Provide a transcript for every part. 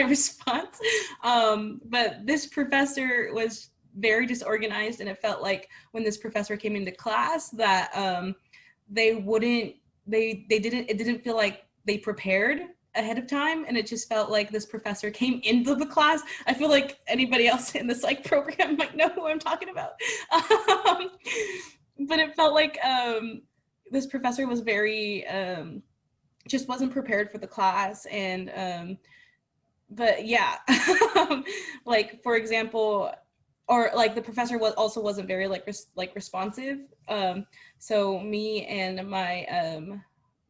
response. But this professor was very disorganized, and it felt like when this professor came into class that it didn't feel like they prepared ahead of time, and it just felt like this professor came into the class. I feel like anybody else in the psych program might know who I'm talking about. But it felt like this professor was very just wasn't prepared for the class. And but yeah, like for example, or like the professor wasn't very responsive. So me and my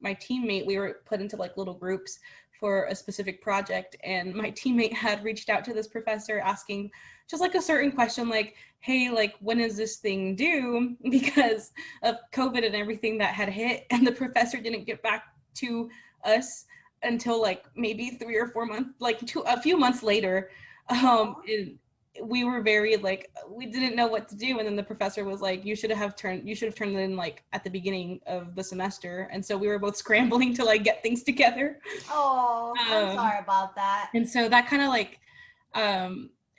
teammate, we were put into like little groups for a specific project, and my teammate had reached out to this professor asking just like a certain question, like, hey, like, when is this thing due, because of COVID and everything that had hit. And the professor didn't get back to us until like maybe 3 or 4 months, like a few months later. And we were very like, we didn't know what to do. And then the professor was like, you should have turned it in like at the beginning of the semester. And so we were both scrambling to like get things together. Oh, I'm sorry about that. And so that kind of like,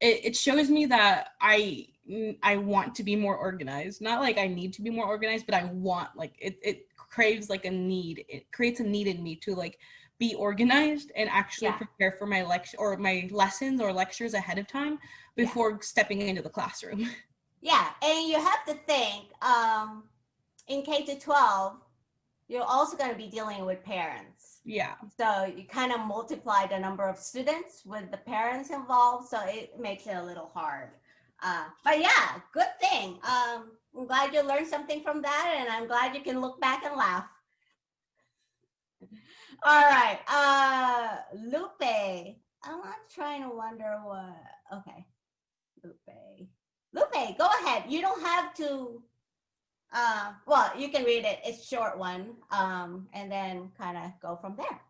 it shows me that I want to be more organized. Not like I need to be more organized, but I want, like, it craves like a need. It creates a need in me to like be organized and actually prepare for my lecture or my lessons or lectures ahead of time before stepping into the classroom. Yeah, and you have to think, in K-12, you're also going to be dealing with parents. Yeah. So you kind of multiply the number of students with the parents involved, so it makes it a little hard. But yeah, good thing. I'm glad you learned something from that, and I'm glad you can look back and laugh. All right, Lupe. I'm not trying to wonder what. Okay, Lupe, go ahead. You don't have to. Well, you can read it. It's a short one, and then kind of go from there.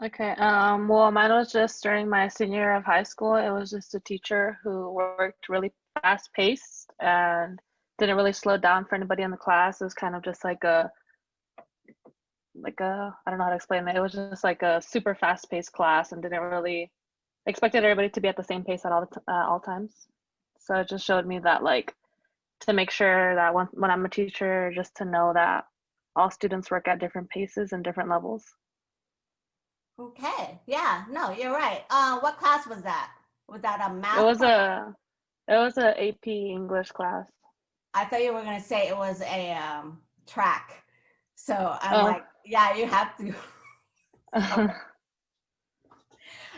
Okay. Well, mine was just during my senior year of high school. It was just a teacher who worked really fast-paced and didn't really slow down for anybody in the class. It was kind of just like a I don't know how to explain it. It was just like a super fast-paced class and didn't really expected everybody to be at the same pace at all times. So it just showed me that, like, to make sure that when I'm a teacher, just to know that all students work at different paces and different levels. Okay. Yeah. No, you're right. What class was that? Was that a math? It was a AP English class. I thought you were gonna say it was a track. So I'm like, yeah, you have to.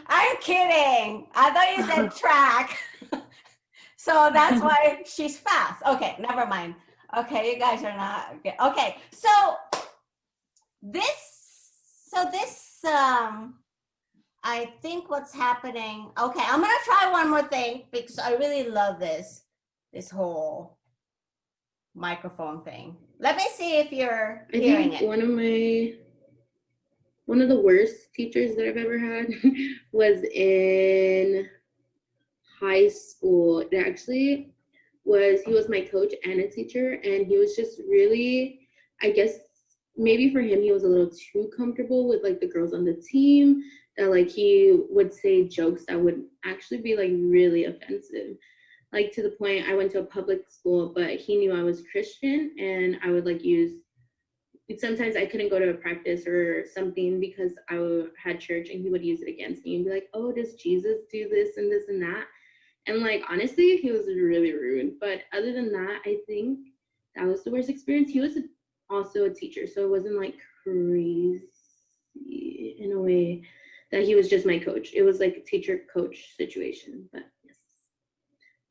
I'm kidding. I thought you said track. So that's why she's fast. Okay, never mind. Okay, you guys are not okay. So this I think what's happening. Okay, I'm gonna try one more thing because I really love this whole microphone thing. Let me see if you're hearing it. One of the worst teachers that I've ever had was in high school. It actually he was my coach and a teacher, and he was just really, I guess maybe for him, he was a little too comfortable with like the girls on the team, that like he would say jokes that would actually be like really offensive. Like to the point, I went to a public school, but he knew I was Christian, and I would like sometimes I couldn't go to a practice or something because I had church, and he would use it against me and be like, oh, does Jesus do this and this and that? And like, honestly, he was really rude. But other than that, I think that was the worst experience. He was also a teacher, so it wasn't like crazy in a way that he was just my coach. It was like a teacher-coach situation. But yes,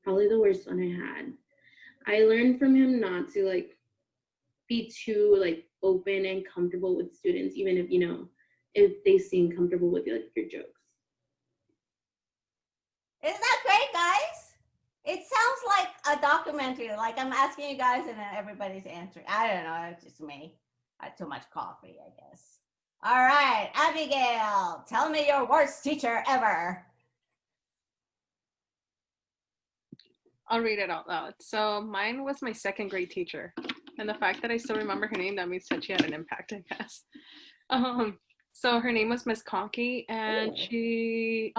probably the worst one I had. I learned from him not to like be too like open and comfortable with students, even if, you know, if they seem comfortable with like your jokes. Isn't that great, guys? It sounds like a documentary. Like I'm asking you guys and then everybody's answering. I don't know. It's just me. I had too much coffee, I guess. All right, Abigail, tell me your worst teacher ever. I'll read it out loud. So mine was my second grade teacher. And the fact that I still remember her name, that means that she had an impact, I guess. So her name was Miss Conky, and Ooh. she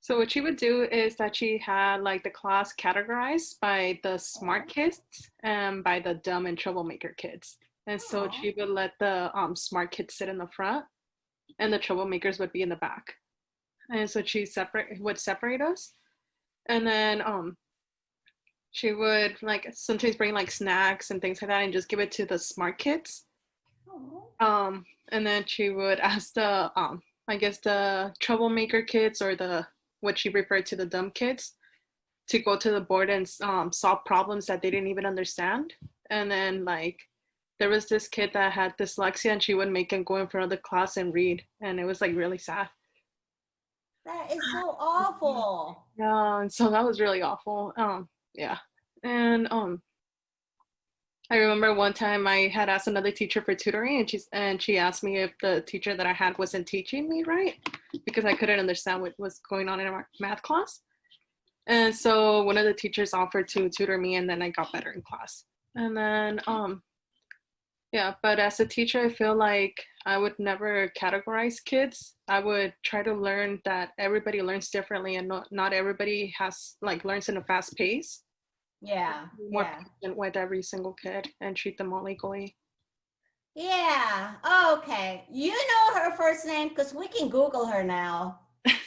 so what she would do is that she had like the class categorized by the smart kids and by the dumb and troublemaker kids. And so Aw. she would let the smart kids sit in the front, and the troublemakers would be in the back. And so she would separate us, and then she would like sometimes bring like snacks and things like that and just give it to the smart kids. Aw. And then she would ask the I guess the troublemaker kids, or the what she referred to the dumb kids, to go to the board and solve problems that they didn't even understand. And then like there was this kid that had dyslexia, and she would make him go in front of the class and read, and it was like really sad. That is so awful. Yeah, and so that was really awful. Yeah. And I remember one time I had asked another teacher for tutoring, and she asked me if the teacher that I had wasn't teaching me right, because I couldn't understand what was going on in our math class. And so one of the teachers offered to tutor me, and then I got better in class. And then yeah, but as a teacher, I feel like I would never categorize kids. I would try to learn that everybody learns differently, and not everybody learns in a fast pace. Yeah. More Yeah. patient with every single kid and treat them all equally. Yeah. Okay. You know her first name because we can Google her now.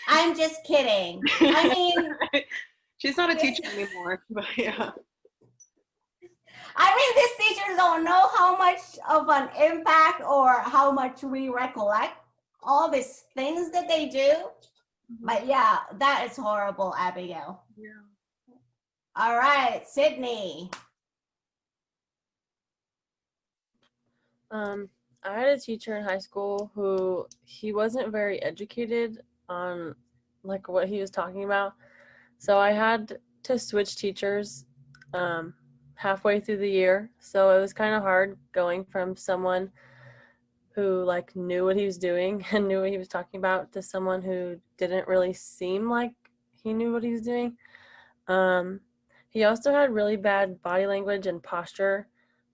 I'm just kidding. I mean, She's not a teacher anymore, but yeah. these teachers don't know how much of an impact or how much we recollect all these things that they do. But yeah, that is horrible, Abigail. Yeah. All right, Sydney. I had a teacher in high school who he wasn't very educated on like what he was talking about. So I had to switch teachers halfway through the year. So it was kind of hard going from someone who like knew what he was doing and knew what he was talking about to someone who didn't really seem like he knew what he was doing. He also had really bad body language and posture.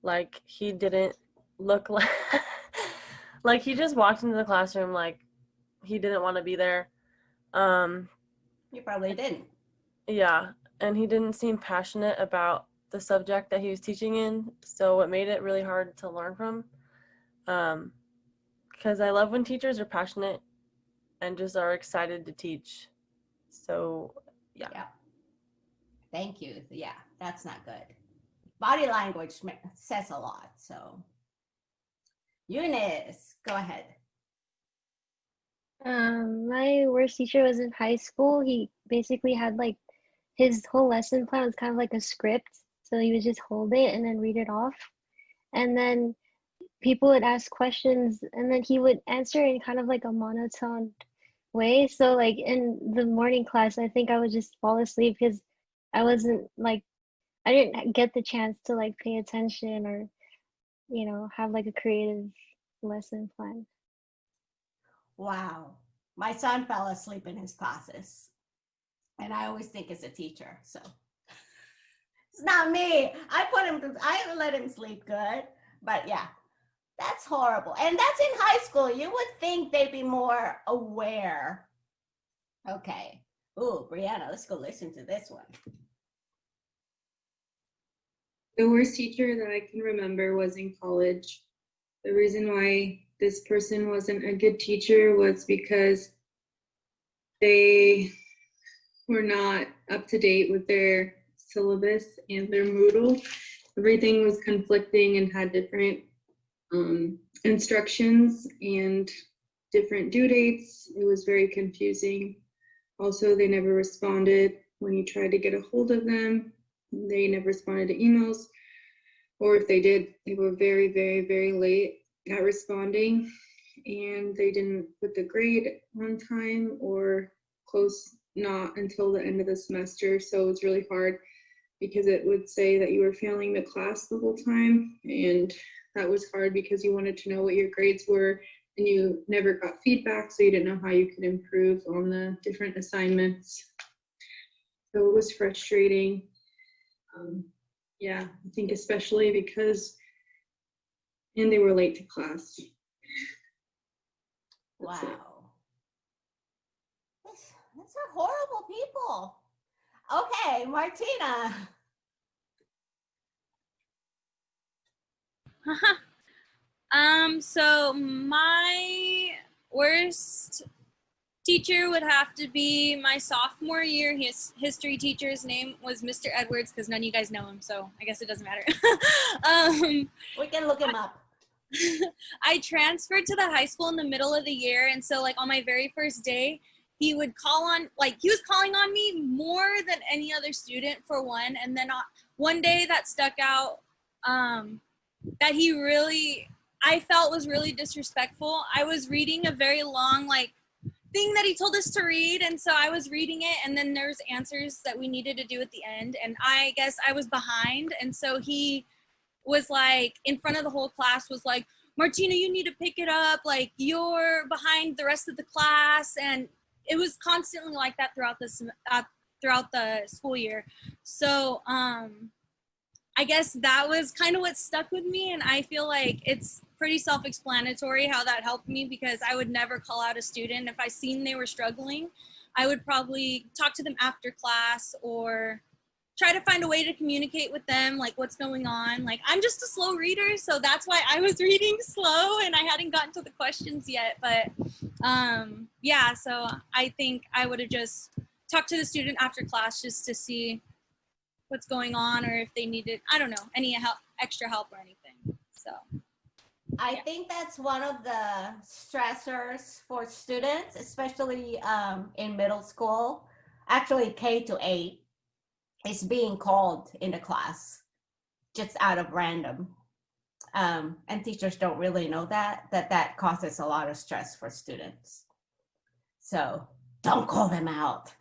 Like he didn't look like like he just walked into the classroom like he didn't want to be there. You probably didn't. Yeah, and he didn't seem passionate about the subject that he was teaching in, so it made it really hard to learn from. Because I love when teachers are passionate and just are excited to teach. So yeah. Thank you. Yeah, that's not good. Body language says a lot. So, Eunice, go ahead. My worst teacher was in high school. He basically had like his whole lesson plan was kind of like a script. So he would just hold it and then read it off. And then people would ask questions and then he would answer in kind of like a monotone way. So like in the morning class, I think I would just fall asleep because I wasn't like, I didn't get the chance to like pay attention or, have like a creative lesson plan. Wow. My son fell asleep in his classes. And I always think it's a teacher. So it's not me. I let him sleep good. But yeah, that's horrible. And that's in high school. You would think they'd be more aware. Okay. Ooh, Brianna, let's go listen to this one. The worst teacher that I can remember was in college. The reason why this person wasn't a good teacher was because they were not up to date with their syllabus and their Moodle. Everything was conflicting and had different instructions and different due dates. It was very confusing. Also, they never responded when you tried to get a hold of them. They never responded to emails, or if they did, they were very, very, very late at responding, and they didn't put the grade on time or close not until the end of the semester. So it was really hard because it would say that you were failing the class the whole time, and that was hard because you wanted to know what your grades were and you never got feedback, so you didn't know how you could improve on the different assignments. So it was frustrating. Yeah, I think especially because, and they were late to class. That's it. Wow. These are horrible people. Okay, Martina. So my worst teacher would have to be my sophomore year. His history teacher's name was Mr. Edwards, because none of you guys know him, so I guess it doesn't matter. We can look him up. I transferred to the high school in the middle of the year, and so like on my very first day, he would he was calling on me more than any other student for one, and then one day that stuck out, that I felt was really disrespectful. I was reading a very long thing that he told us to read, and so I was reading it, and then there's answers that we needed to do at the end, and I guess I was behind, and so he was in front of the whole class was like, Martina, you need to pick it up, you're behind the rest of the class. And it was constantly like that throughout the school year. So I guess that was kind of what stuck with me, and I feel like it's pretty self-explanatory how that helped me, because I would never call out a student. If I seen they were struggling, I would probably talk to them after class or try to find a way to communicate with them, what's going on. I'm just a slow reader, so that's why I was reading slow and I hadn't gotten to the questions yet. But yeah, so I think I would have just talked to the student after class just to see what's going on, or if they needed, I don't know, any extra help or anything. So I think that's one of the stressors for students, especially in middle school, actually K-8, is being called in the class just out of random. And teachers don't really know that causes a lot of stress for students. So don't call them out.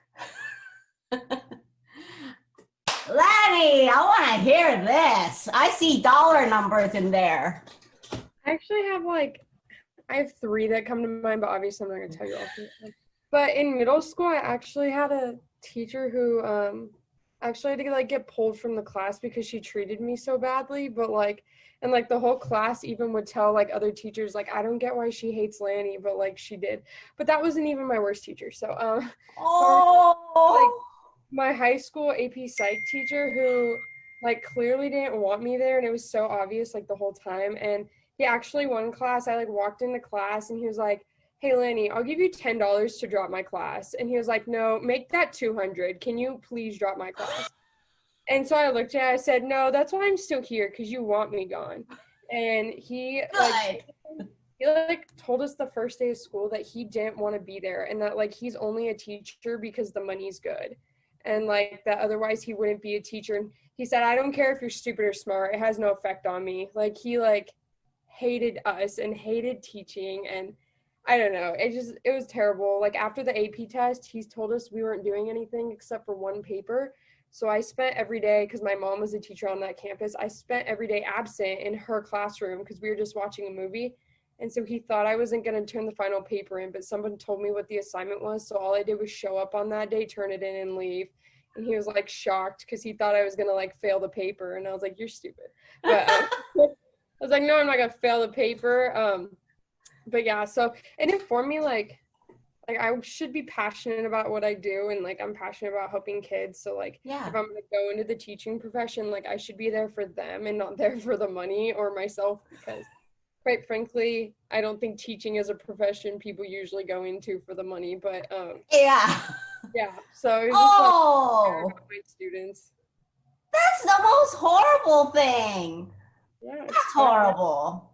Lanny, I want to hear this. I see dollar numbers in there. I actually have I have 3 that come to mind, but obviously I'm not going to tell you all 3 of them. But in middle school, I actually had a teacher who actually had to get pulled from the class because she treated me so badly. But and the whole class even would tell other teachers I don't get why she hates Lanny, but she did. But that wasn't even my worst teacher. So my high school AP Psych teacher who clearly didn't want me there, and it was so obvious the whole time. And he actually, one class, I walked into class and he was like, hey Lanny, I'll give you $10 to drop my class. And he was like, no, make that 200. Can you please drop my class? And so I looked at it, I said, no, that's why I'm still here, because you want me gone. And he told us the first day of school that he didn't want to be there, and that he's only a teacher because the money's good, and that otherwise he wouldn't be a teacher. And he said, I don't care if you're stupid or smart, it has no effect on me. He hated us and hated teaching, and I don't know, it was terrible. After the AP test, he's told us we weren't doing anything except for one paper. So I spent every day, because my mom was a teacher on that campus, I spent every day absent in her classroom because we were just watching a movie. And so he thought I wasn't going to turn the final paper in, but someone told me what the assignment was. So all I did was show up on that day, turn it in, and leave. And he was shocked because he thought I was going to fail the paper. And I was like, you're stupid. But I was like, no, I'm not going to fail the paper. But yeah, so it informed me I should be passionate about what I do, and I'm passionate about helping kids. So yeah. If I'm going to go into the teaching profession, I should be there for them and not there for the money or myself, because quite frankly, I don't think teaching is a profession people usually go into for the money. But yeah. So it was just my students. That's the most horrible thing. Yeah, that's horrible.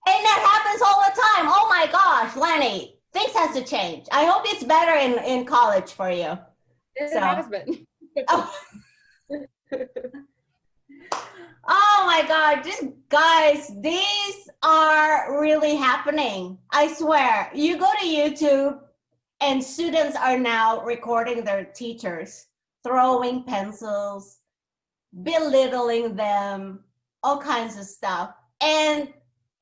And that happens all the time. Oh my gosh, Lanny, things has to change. I hope it's better in college for you. It has been. Oh my God, guys, these are really happening. I swear. You go to YouTube and students are now recording their teachers, throwing pencils, belittling them, all kinds of stuff. And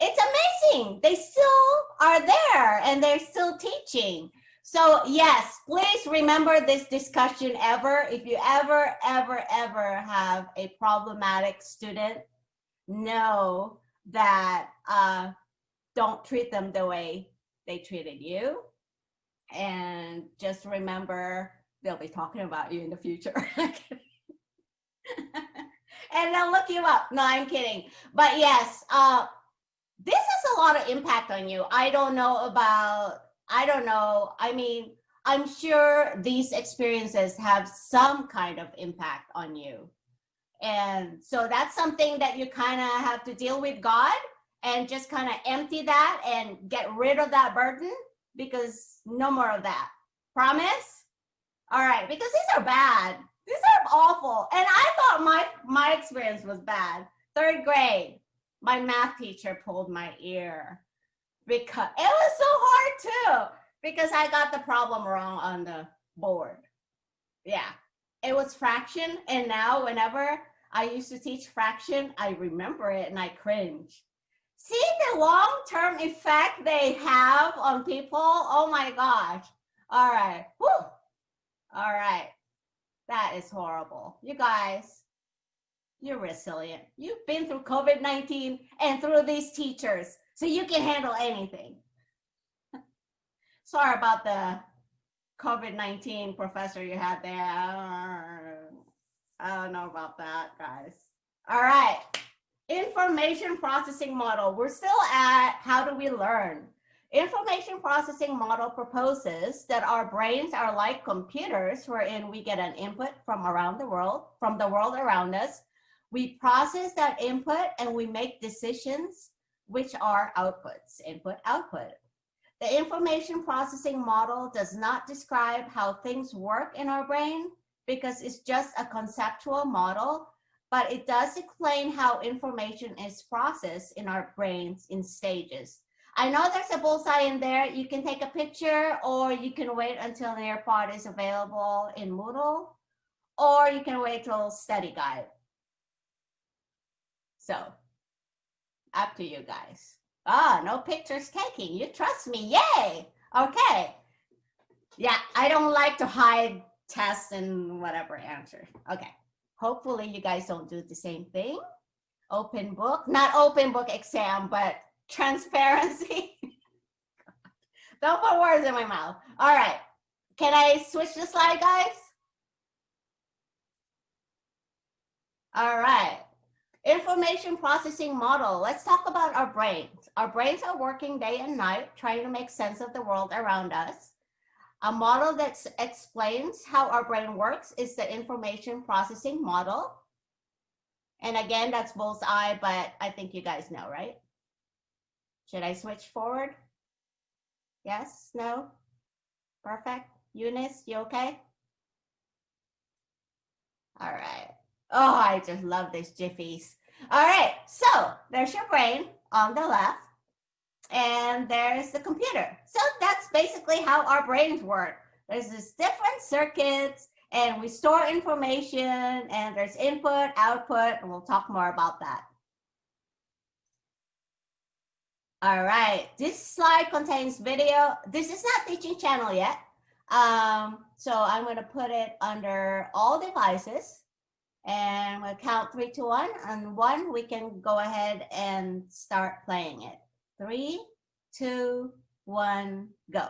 it's amazing. They still are there and they're still teaching. So yes, please remember this discussion if you ever have a problematic student, know that don't treat them the way they treated you. And just remember, they'll be talking about you in the future. And they'll look you up. No, I'm kidding. But yes, this has a lot of impact on you. I don't know. I mean, I'm sure these experiences have some kind of impact on you. And so that's something that you kind of have to deal with God and just kind of empty that and get rid of that burden, because no more of that. Promise? All right, because these are bad. These are awful. And I thought my experience was bad. 3rd grade, my math teacher pulled my ear because it was so hard too, because I got the problem wrong on the board. Yeah, it was fraction. And now whenever I used to teach fraction, I remember it and I cringe. See the long-term effect they have on people? Oh my gosh. All right. Whew. All right. That is horrible. You guys, you're resilient. You've been through COVID-19 and through these teachers, so you can handle anything. Sorry about the COVID-19 professor you had there. I don't know about that, guys. All right. Information processing model. We're still at how do we learn? Information processing model proposes that our brains are like computers wherein we get an input from the world around us. We process that input and we make decisions, which are outputs, input, output. The information processing model does not describe how things work in our brain because it's just a conceptual model, but it does explain how information is processed in our brains in stages. I know there's a bullseye in there. You can take a picture, or you can wait until Nearpod is available in Moodle, or you can wait till study guide. So, up to you guys. No pictures taking. You trust me. Yay. Okay. Yeah, I don't like to hide tests and whatever answer. Okay. Hopefully you guys don't do the same thing. Open book, not open book exam, but transparency. Don't put words in my mouth. All right. Can I switch the slide, guys? All right. Information processing model. Let's talk about our brains. Our brains are working day and night trying to make sense of the world around us. A model that explains how our brain works is the information processing model. And again, that's bullseye, but I think you guys know, right? Should I switch forward? Yes? No? Perfect. Eunice, you okay? All right. Oh, I just love these jiffies. All right, so there's your brain on the left, and there's the computer. So that's basically how our brains work. There's this different circuits, and we store information, and there's input, output, and we'll talk more about that. All right, this slide contains video. This is not teaching channel yet. So I'm going to put it under all devices. And we'll count 3, 2, 1. And 1, we can go ahead and start playing it. 3, 2, 1, go.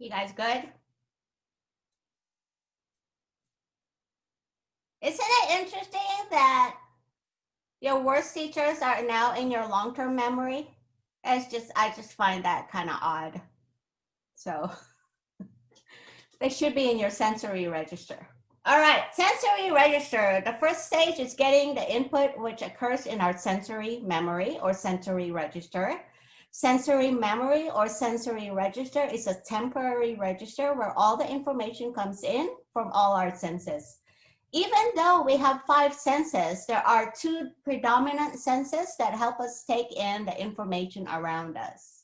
You guys good? Isn't it interesting that your worst teachers are now in your long-term memory? I just find that kind of odd. So they should be in your sensory register. All right, sensory register. The first stage is getting the input which occurs in our sensory memory or sensory register. Sensory memory or sensory register is a temporary register where all the information comes in from all our senses. Even though we have 5 senses, there are 2 predominant senses that help us take in the information around us.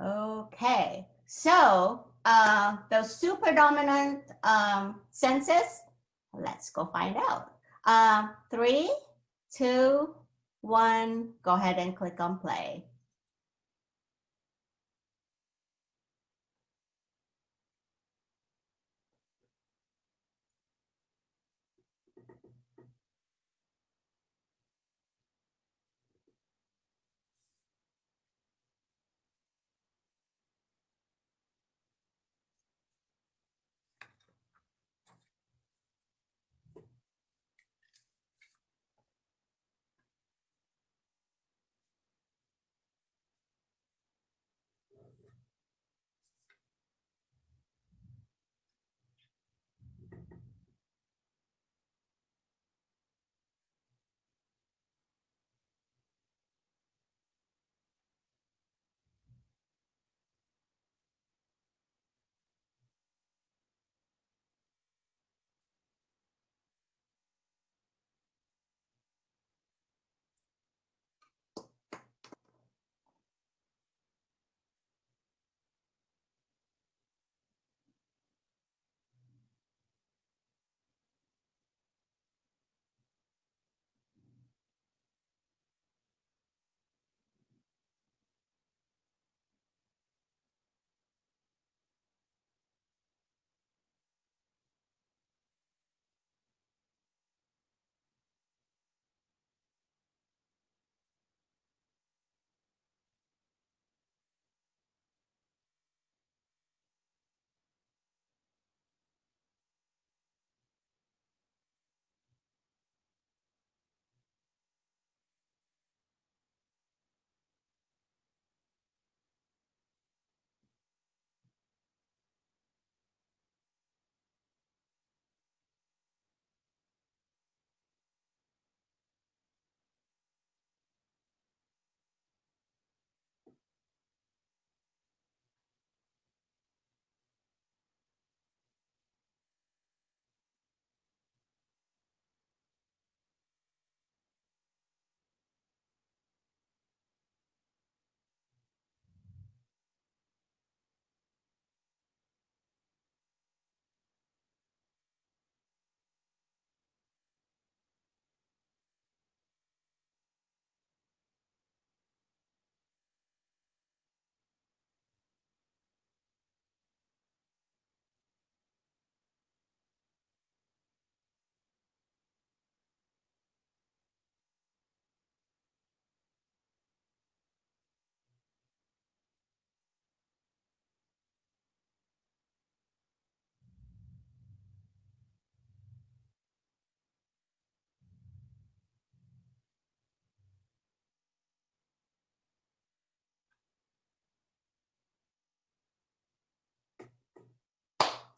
Okay, so those 2 predominant senses, let's go find out. 3, 2, 1, go ahead and click on play.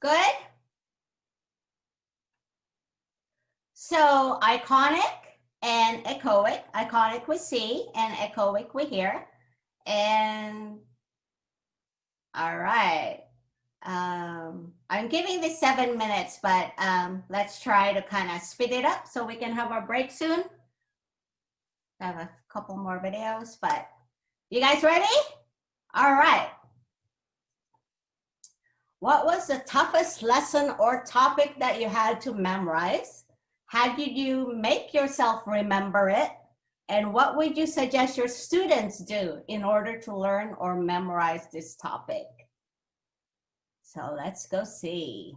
Good? So iconic and echoic, iconic we see and echoic we hear. And all right. I'm giving this 7 minutes, but let's try to kind of speed it up so we can have our break soon. I have a couple more videos, but you guys ready? All right. What was the toughest lesson or topic that you had to memorize? How did you make yourself remember it? And what would you suggest your students do in order to learn or memorize this topic? So let's go see.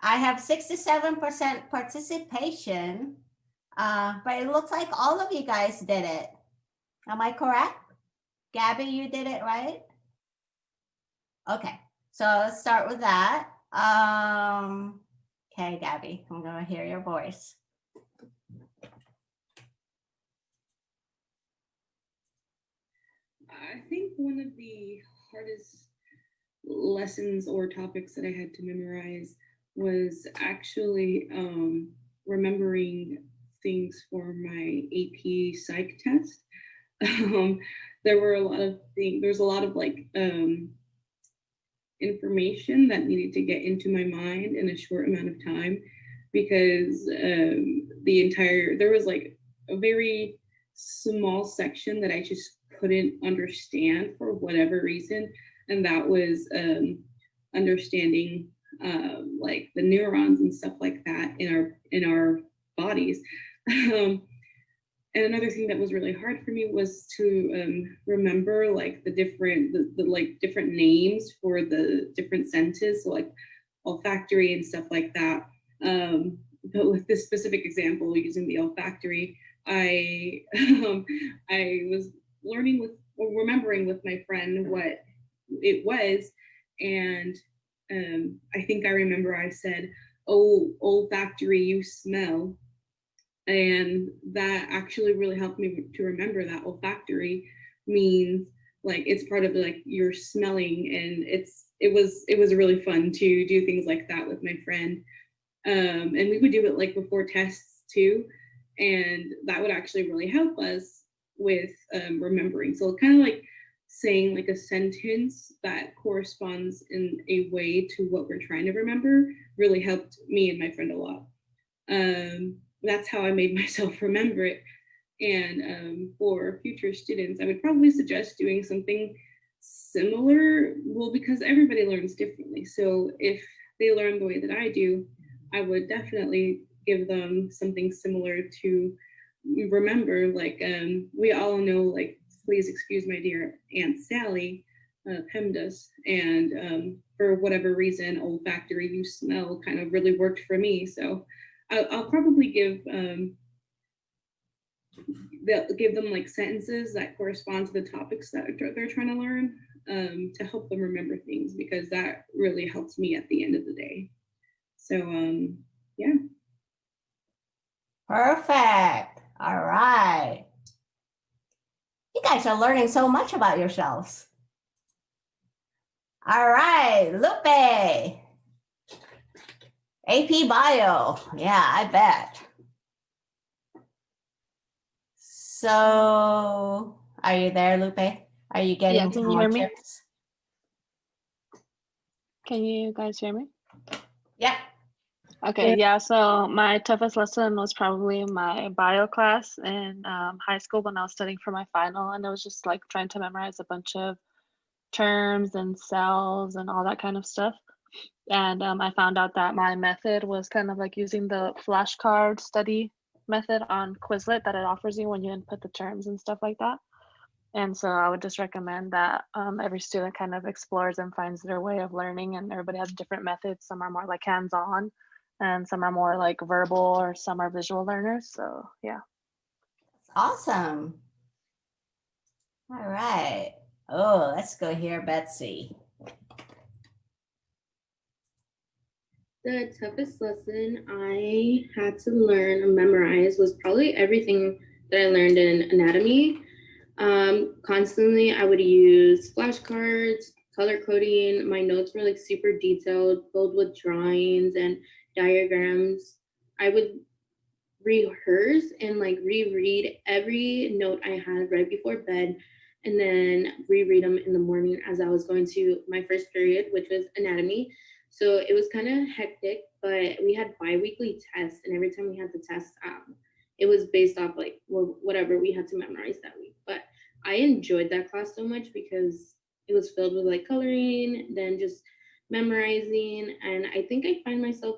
I have 67% participation, but it looks like all of you guys did it. Am I correct? Gabby, you did it, right? Okay, so let's start with that. Okay, Gabby, I'm gonna hear your voice. I think one of the hardest lessons or topics that I had to memorize was actually remembering things for my AP psych test. There were a lot of things, there's a lot of like information that needed to get into my mind in a short amount of time because there was like a very small section that I just couldn't understand for whatever reason. And that was understanding like the neurons and stuff like that in our bodies. And another thing that was really hard for me was to remember like the different names for the different senses, so like olfactory and stuff like that. But with this specific example, using the olfactory, I was remembering with my friend what it was, and I think I remember I said, "Oh, olfactory, you smell." And that actually really helped me to remember that olfactory means like it's part of like your smelling, and it was really fun to do things like that with my friend. And we would do it like before tests too, and that would actually really help us with remembering. So kind of like saying like a sentence that corresponds in a way to what we're trying to remember really helped me and my friend a lot. That's how I made myself remember it. And for future students, I would probably suggest doing something similar. Well, because everybody learns differently. So if they learn the way that I do, I would definitely give them something similar to remember. Like we all know, like, please excuse my dear Aunt Sally, PEMDAS. And for whatever reason, olfactory, you smell kind of really worked for me. So I'll probably give them like sentences that correspond to the topics that they're trying to learn to help them remember things, because that really helps me at the end of the day. So yeah. Perfect. All right. You guys are learning so much about yourselves. All right, Lupe. AP Bio. Yeah, I bet. So, are you there, Lupe? Are you getting Yeah, can some you more hear me? tips? Can you guys hear me? Yep. Okay, yeah, so my toughest lesson was probably my bio class in high school when I was studying for my final, and it was just like trying to memorize a bunch of terms and cells and all that kind of stuff. And I found out that my method was kind of like using the flashcard study method on Quizlet that it offers you when you input the terms and stuff like that. And so I would just recommend that every student kind of explores and finds their way of learning, and everybody has different methods. Some are more like hands-on and some are more like verbal, or some are visual learners. So yeah. Awesome. All right. Oh, let's go hear Betsy. The toughest lesson I had to learn or memorize was probably everything that I learned in anatomy. Constantly, I would use flashcards, color coding. My notes were like super detailed, filled with drawings and diagrams. I would rehearse and like reread every note I had right before bed, and then reread them in the morning as I was going to my first period, which was anatomy. So it was kind of hectic, but we had bi-weekly tests, and every time we had the test, it was based off like whatever we had to memorize that week. But I enjoyed that class so much because it was filled with like coloring, then just memorizing, and I think I find myself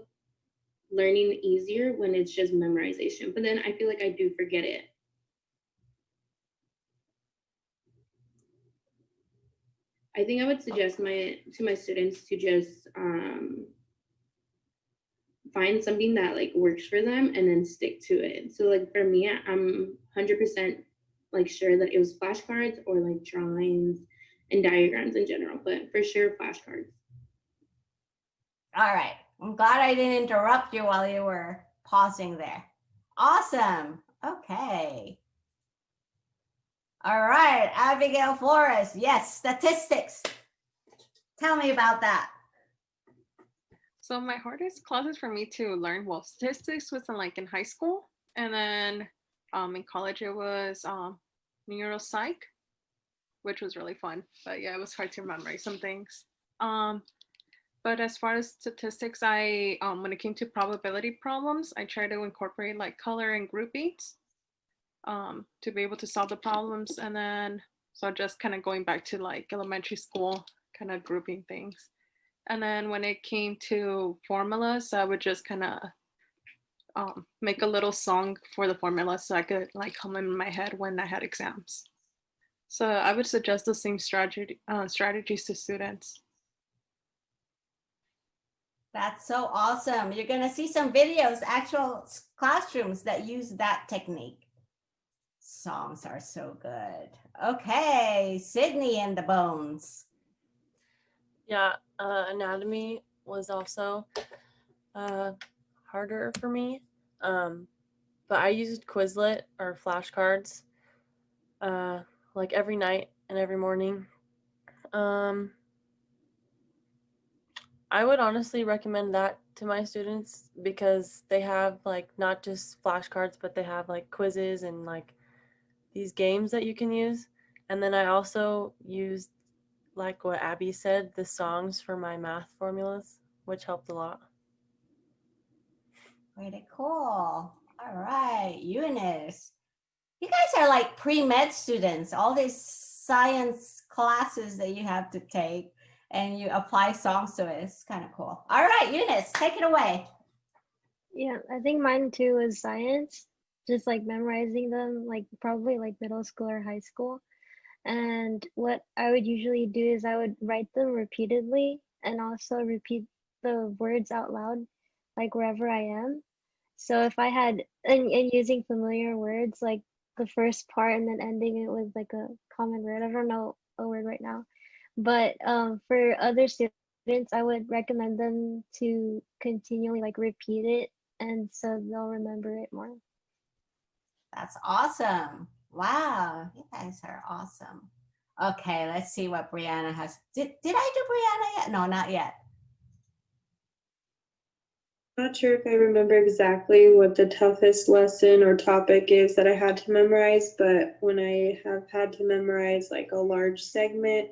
learning easier when it's just memorization, but then I feel like I do forget it. I think I would suggest to my students to just find something that like works for them and then stick to it. So like for me, I'm 100% like sure that it was flashcards or like drawings and diagrams in general, but for sure flashcards. All right. I'm glad I didn't interrupt you while you were pausing there. Awesome. Okay. All right, Abigail Flores. Yes, statistics. Tell me about that. So my hardest classes for me to learn, well, statistics was in high school, and then in college it was neuropsych, which was really fun. But yeah, it was hard to memorize some things. But as far as statistics, I when it came to probability problems, I try to incorporate like color and groupings to be able to solve the problems. And then so just kind of going back to like elementary school, kind of grouping things. And then when it came to formulas, I would just kind of make a little song for the formula so I could like hum in my head when I had exams. So I would suggest the same strategies to students. That's so awesome. You're going to see some videos, actual classrooms that use that technique. Songs are so good. Okay, Sydney and the Bones. Yeah, anatomy was also harder for me. But I used Quizlet or flashcards like every night and every morning. I would honestly recommend that to my students because they have like not just flashcards, but they have like quizzes and like these games that you can use. And then I also used, like what Abby said, the songs for my math formulas, which helped a lot. Pretty cool. All right, Eunice. You guys are like pre-med students, all these science classes that you have to take and you apply songs to it. It's kind of cool. All right, Eunice, take it away. Yeah, I think mine too was science, just like memorizing them, like probably like middle school or high school. And what I would usually do is I would write them repeatedly and also repeat the words out loud, like wherever I am. So if I had, and using familiar words, like the first part and then ending it with like a common word. I don't know a word right now. But for other students, I would recommend them to continually like repeat it, and so they'll remember it more. That's awesome. Wow, you guys are awesome. Okay, let's see what Brianna has. Did I do Brianna yet? No, not yet. Not sure if I remember exactly what the toughest lesson or topic is that I had to memorize, but when I have had to memorize like a large segment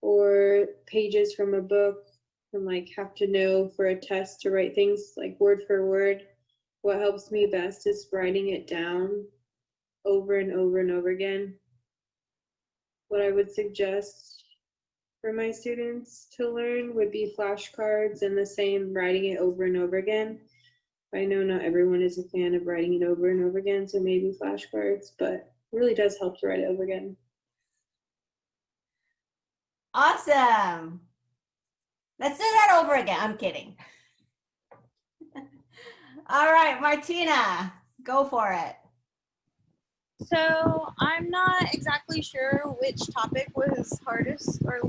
or pages from a book and like have to know for a test to write things like word for word, what helps me best is writing it down over and over and over again. What I would suggest for my students to learn would be flashcards and the same writing it over and over again. I know not everyone is a fan of writing it over and over again, so maybe flashcards, but it really does help to write it over again. Awesome. Let's do that over again. I'm kidding. All right, Martina, go for it. So I'm not exactly sure which topic was hardest or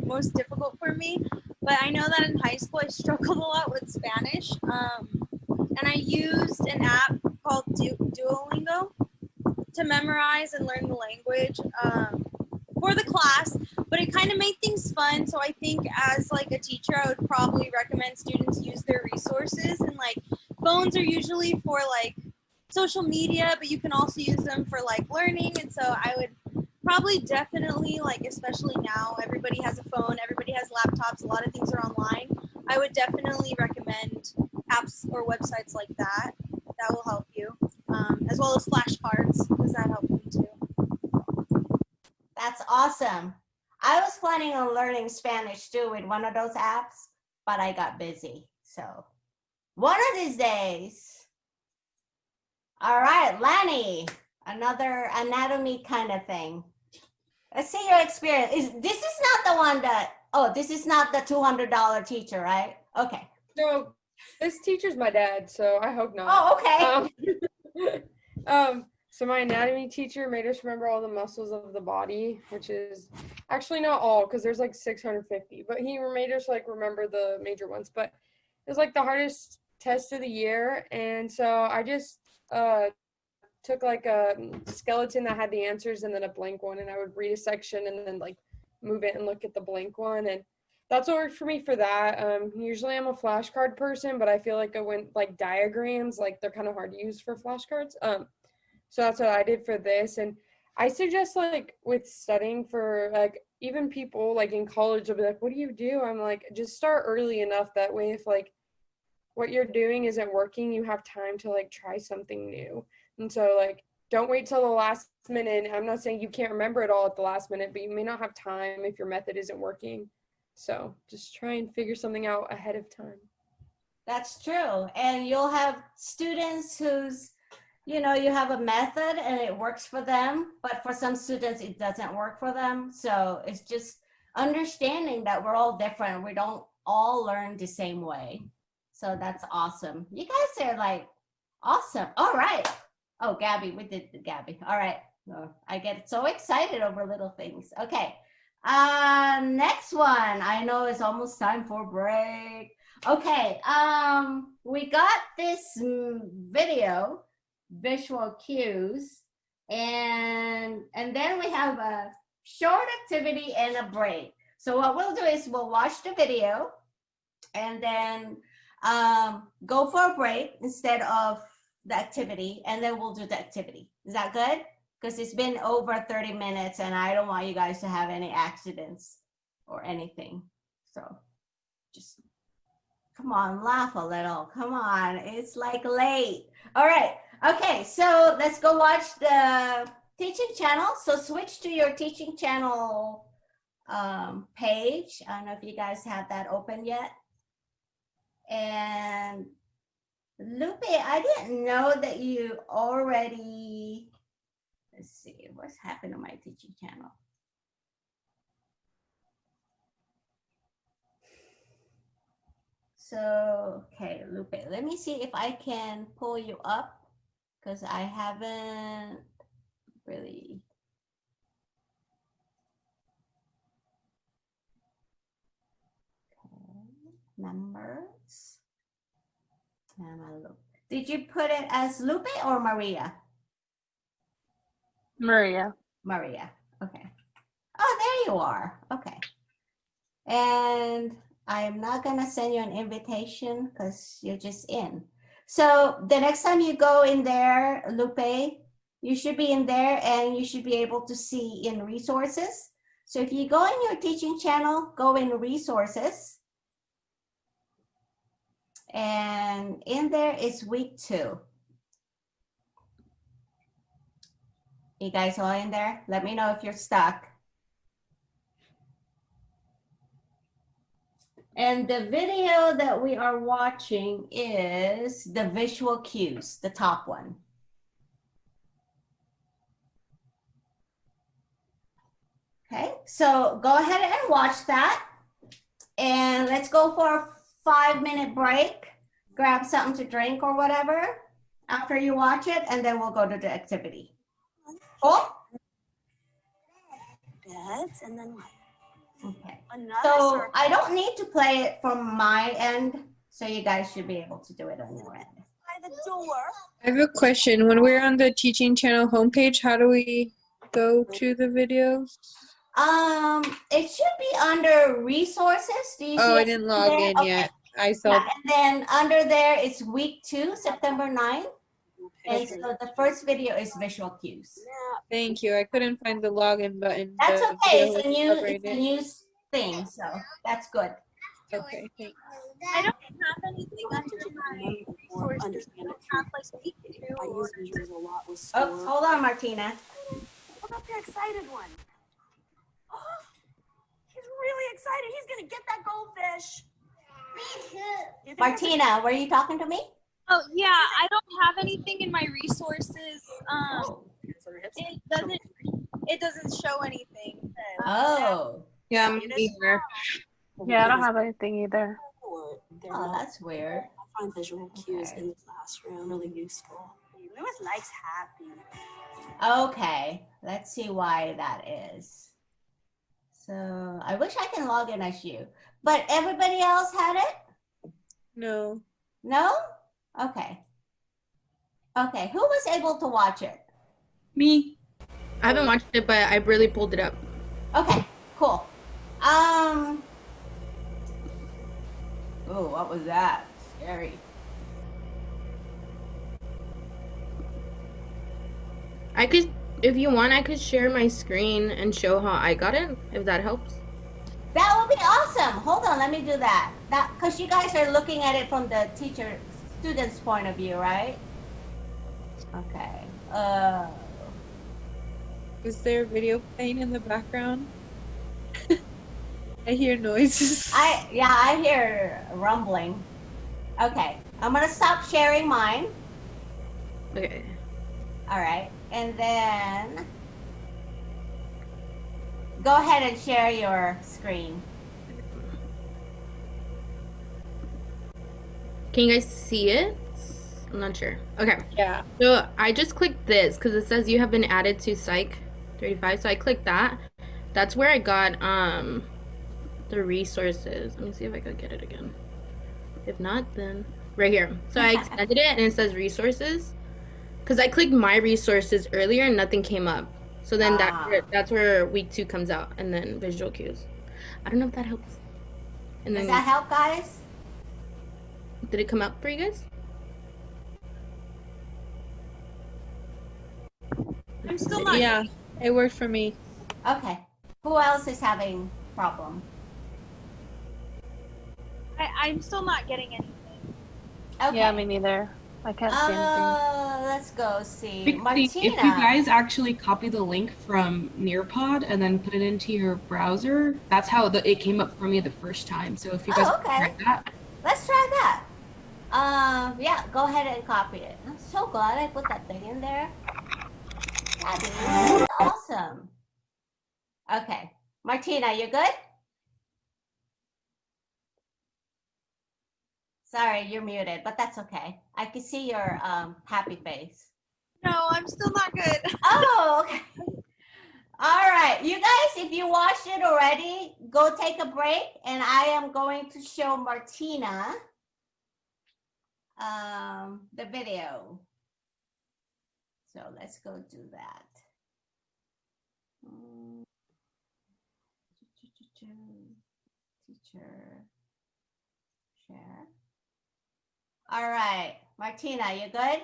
most difficult for me, but I know that in high school I struggled a lot with Spanish, and I used an app called Duolingo to memorize and learn the language for the class, but it kind of made things fun. So I think as like a teacher, I would probably recommend students use their resources, and like phones are usually for like social media, but you can also use them for like learning. And so I would probably definitely, like, especially now, everybody has a phone, everybody has laptops, a lot of things are online. I would definitely recommend apps or websites like that. That will help you, as well as flashcards, because that helped me too. That's awesome. I was planning on learning Spanish too with one of those apps, but I got busy. So one of these days. All right, Lanny, another anatomy kind of thing. Let's see your experience. This is not the one that, oh, this is not the $200 teacher, right? Okay. No, This teacher's my dad, so I hope not. Oh, okay. So my anatomy teacher made us remember all the muscles of the body, which is actually not all, because there's like 650, but he made us like remember the major ones. But it was like the hardest test of the year, and so I just took like a skeleton that had the answers and then a blank one, and I would read a section and then like move it and look at the blank one, and that's what worked for me for that. Usually I'm a flashcard person, but I feel like I went like diagrams, like they're kind of hard to use for flashcards. So that's what I did for this. And I suggest like with studying for like even people like in college will be like, what do you do? I'm like, just start early enough. That way if like what you're doing isn't working, you have time to like try something new. And so like, don't wait till the last minute. I'm not saying you can't remember it all at the last minute, but you may not have time if your method isn't working. So just try and figure something out ahead of time. That's true. And you'll have students who's, you know, you have a method and it works for them, but for some students, it doesn't work for them. So it's just understanding that we're all different. We don't all learn the same way. So that's awesome. You guys are like awesome. All right. Oh, Gabby, we did the Gabby. All right. Oh, I get so excited over little things. Okay. Next one. I know it's almost time for break. Okay. We got this video, visual cues, and then we have a short activity and a break. So what we'll do is we'll watch the video and then go for a break instead of the activity, and then we'll do the activity. Is that good? Because it's been over 30 minutes and I don't want you guys to have any accidents or anything. So just come on, laugh a little. Come on, it's like late. All right. Okay, so let's go watch the teaching channel. So switch to your teaching channel page. I don't know if you guys have that open yet. And Lupe, I didn't know that you already, let's see, what's happened to my teaching channel? So, okay, Lupe, let me see if I can pull you up because I haven't really. Okay, members. Did you put it as Lupe or Maria? Maria. Maria, okay. Oh, there you are, okay. And I'm not gonna send you an invitation because you're just in. So the next time you go in there, Lupe, you should be in there and you should be able to see in resources. So if you go in your teaching channel, go in resources. And in there is week 2. You guys all in there? Let me know if you're stuck. And the video that we are watching is the visual cues, the top one. Okay, so go ahead and watch that. And let's go for a 5-minute break. Grab something to drink or whatever after you watch it, and then we'll go to the activity. Cool? Beds and then okay. Another so circle. I don't need to play it from my end, so you guys should be able to do it on your end. By the door. I have a question. When we're on the teaching channel homepage, how do we go to the videos? It should be under resources. Do you see Oh, I it didn't log there? in Okay. yet. I saw. Yeah, and then under there it's week 2, September 9th. And so the first video is visual cues. Thank you. I couldn't find the login button. That's The okay. video It's a was new, it's a separated. new thing, so that's good. Okay, thanks. I don't have anything under my resources. I don't have like week 2 I or use these a lot with Oh, school. hold on, Martina. What about the excited one? Oh, he's really excited. He's gonna get that goldfish. Me too. Martina, were you talking to me? Oh yeah, I don't have anything in my resources. It doesn't show anything. Oh. Yeah, me neither. Yeah, I don't have anything either. Oh, that's weird. find visual cues Okay. in the classroom really useful. Lewis likes happy. Okay, let's see why that is. So I wish I can log in as you, but everybody else had it? No. No? Okay. Okay, who was able to watch it? Me. I haven't watched it, but I really pulled it up. Okay, cool. Oh, what was that? Scary. I could, if you want, I could share my screen and show how I got it, if that helps. That would be awesome. Hold on, let me do that. Because you guys are looking at it from the student's point of view, right? Okay. Is there a video playing in the background? I hear noises. I hear rumbling. Okay, I'm gonna stop sharing mine. Okay. All right, and then go ahead and share your screen. Can you guys see it? I'm not sure. Okay. Yeah. So I just clicked this because it says you have been added to Psych 35. So I clicked that. That's where I got the resources. Let me see if I could get it again. If not, then right here. So I extended it and it says resources. Because I clicked my resources earlier and nothing came up. So then that's where week 2 comes out, and then visual cues. I don't know if that helps. And then, Does that help, guys? Did it come up for you guys? I'm still not. Yeah, it worked for me. Okay. Who else is having problem? I'm still not getting anything. Okay. Yeah, me neither. I can't see anything. Let's go see. If Martina. you guys actually copy the link from Nearpod and then put it into your browser, that's how it came up for me the first time. So if you guys okay. try that. Let's try that. Yeah, go ahead and copy it. I'm so glad I put that thing in there. That's awesome. Okay. Martina, you good? Sorry, you're muted, but that's okay. I can see your happy face. No, I'm still not good. Oh, okay. All right. You guys, if you watched it already, go take a break, and I am going to show Martina the video. So let's go do that. Teacher, share. All right, Martina, you good?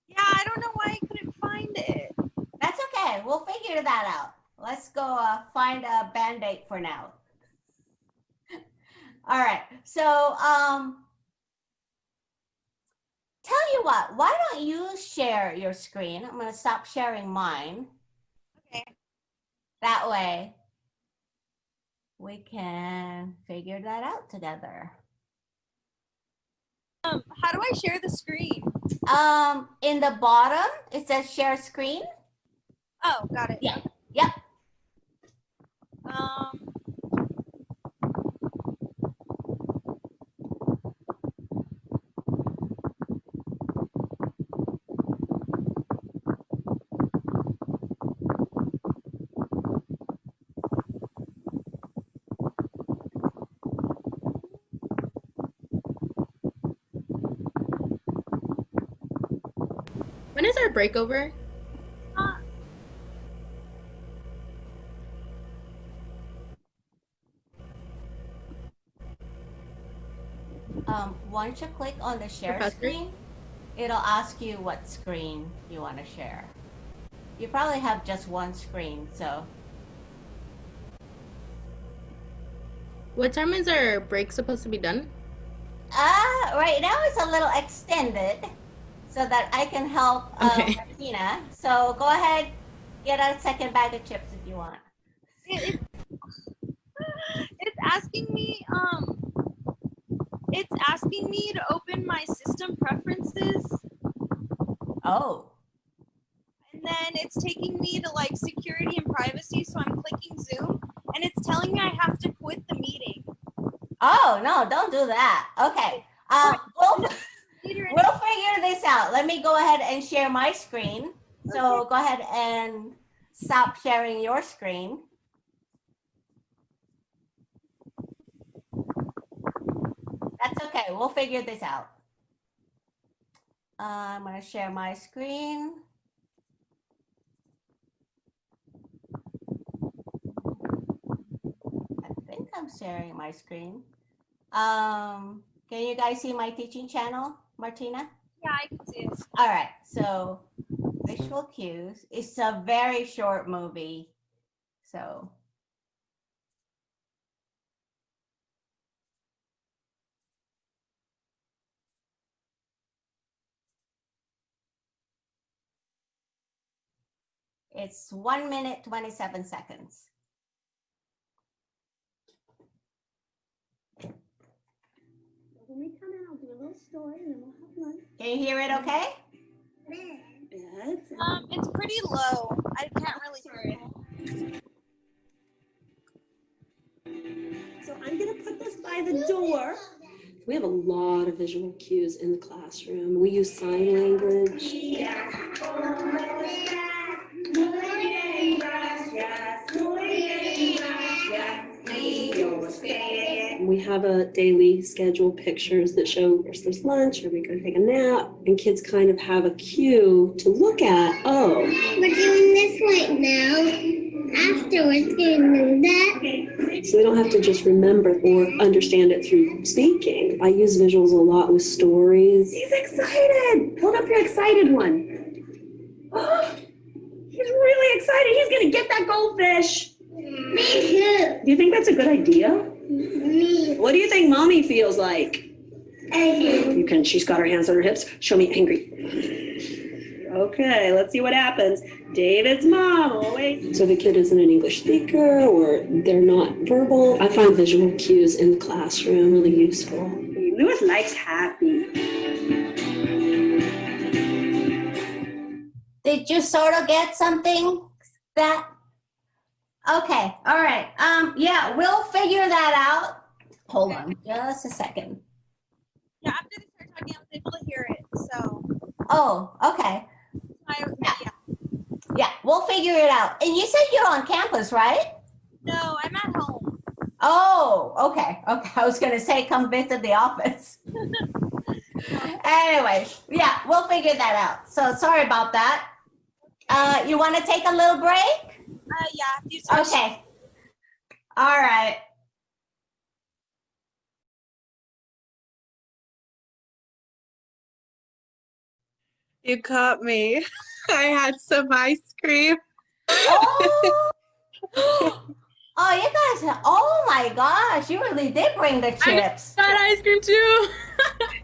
Yeah, I don't know why I couldn't find it. That's okay. We'll figure that out. Let's go find a Band-Aid for now. All right. So, tell you what, why don't you share your screen? I'm going to stop sharing mine. Okay. That way, we can figure that out together. How do I share the screen? In the bottom, it says share screen. Oh, got it. Yeah. Yep. When is our break over? Once you click on the share Professor? screen, it'll ask you what screen you want to share. You probably have just one screen, so. What time is our break supposed to be done? Right now it's a little extended so that I can help Okay. Martina. So go ahead, get a second bag of chips if you want. It's asking me to open my system preferences, Oh. and then it's taking me to like security and privacy, so I'm clicking Zoom and it's telling me I have to quit the meeting. Oh, no, don't do that. Okay. We'll figure this out. Let me go ahead and share my screen. So go ahead and stop sharing your screen. That's okay. We'll figure this out. I'm going to share my screen. I think I'm sharing my screen. Can you guys see my teaching channel, Martina? Yeah, I can see it. All right. So visual cues. It's a very short movie. So it's 1 minute, 27 seconds. When we come in, I'll do a little story and then we'll have lunch. Can you hear it okay? It's pretty low. I can't really hear it. So I'm gonna put this by the door. We have a lot of visual cues in the classroom. We use sign language. We have a daily schedule pictures that show where's there's lunch, or we go take a nap, and kids kind of have a cue to look at. Oh, we're doing this right now. Afterwards, can do that. So they don't have to just remember or understand it through speaking. I use visuals a lot with stories. He's excited. Hold up your excited one. Oh, he's really excited. He's gonna get that goldfish. Me too. Do you think that's a good idea? Me. What do you think mommy feels like? Angry. She's got her hands on her hips. Show me angry. Okay, let's see what happens. David's mom always. So the kid isn't an English speaker or they're not verbal. I find visual cues in the classroom really useful. Lewis likes happy. Did you sort of get something that? Okay, all right. Yeah, we'll figure that out. Hold on just a second. Yeah, after they start talking, I was able to hear it. So. Oh, okay. Yeah. Yeah, we'll figure it out. And you said you're on campus, right? No, I'm at home. Oh, okay. Okay. I was going to say come visit the office. Anyway, yeah, we'll figure that out. So sorry about that. You want to take a little break? Yeah. Okay. All right. You caught me. I had some ice cream. Oh, oh, you guys, oh my gosh, you really did bring the chips. I got ice cream too.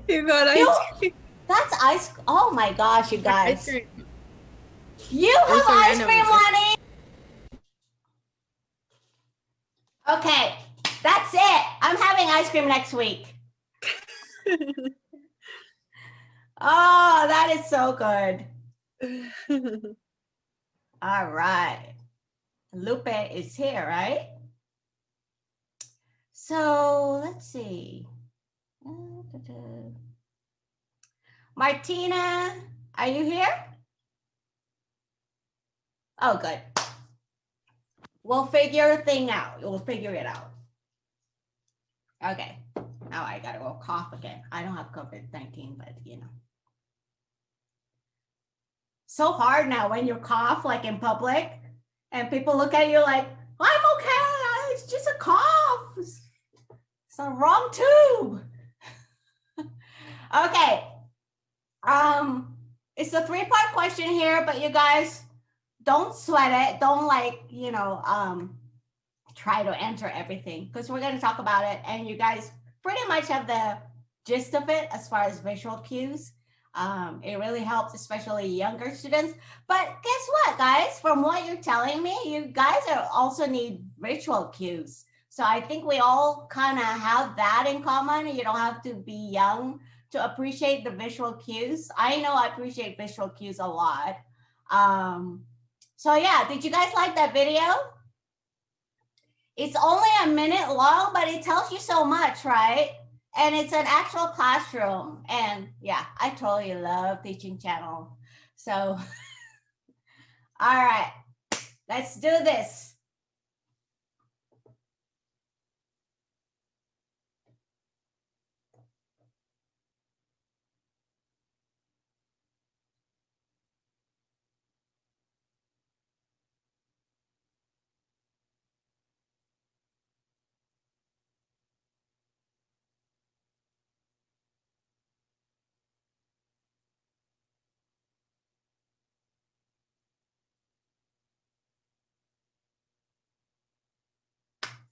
You got ice cream. That's ice, oh my gosh, you guys. Ice cream. You have ice cream, Lonnie. Okay, that's it. I'm having ice cream next week. Oh, that is so good. All right. Lupe is here, right? So let's see. Martina, are you here? Oh, good. We'll figure a thing out. We'll figure it out. Okay. Now I gotta go cough again. I don't have COVID-19, but you know. So hard now when you cough like in public and people look at you like, I'm okay, it's just a cough. It's the wrong tube. Okay. It's a 3-part question here, but you guys don't sweat it. Don't try to answer everything because we're going to talk about it and you guys pretty much have the gist of it as far as visual cues. It really helps, especially younger students. But guess what, guys? From what you're telling me, you guys also need visual cues. So I think we all kind of have that in common. You don't have to be young to appreciate the visual cues. I know I appreciate visual cues a lot. So yeah, did you guys like that video? It's only a minute long, but it tells you so much, right? And it's an actual classroom. And yeah, I totally love Teaching Channel. So, all right, let's do this.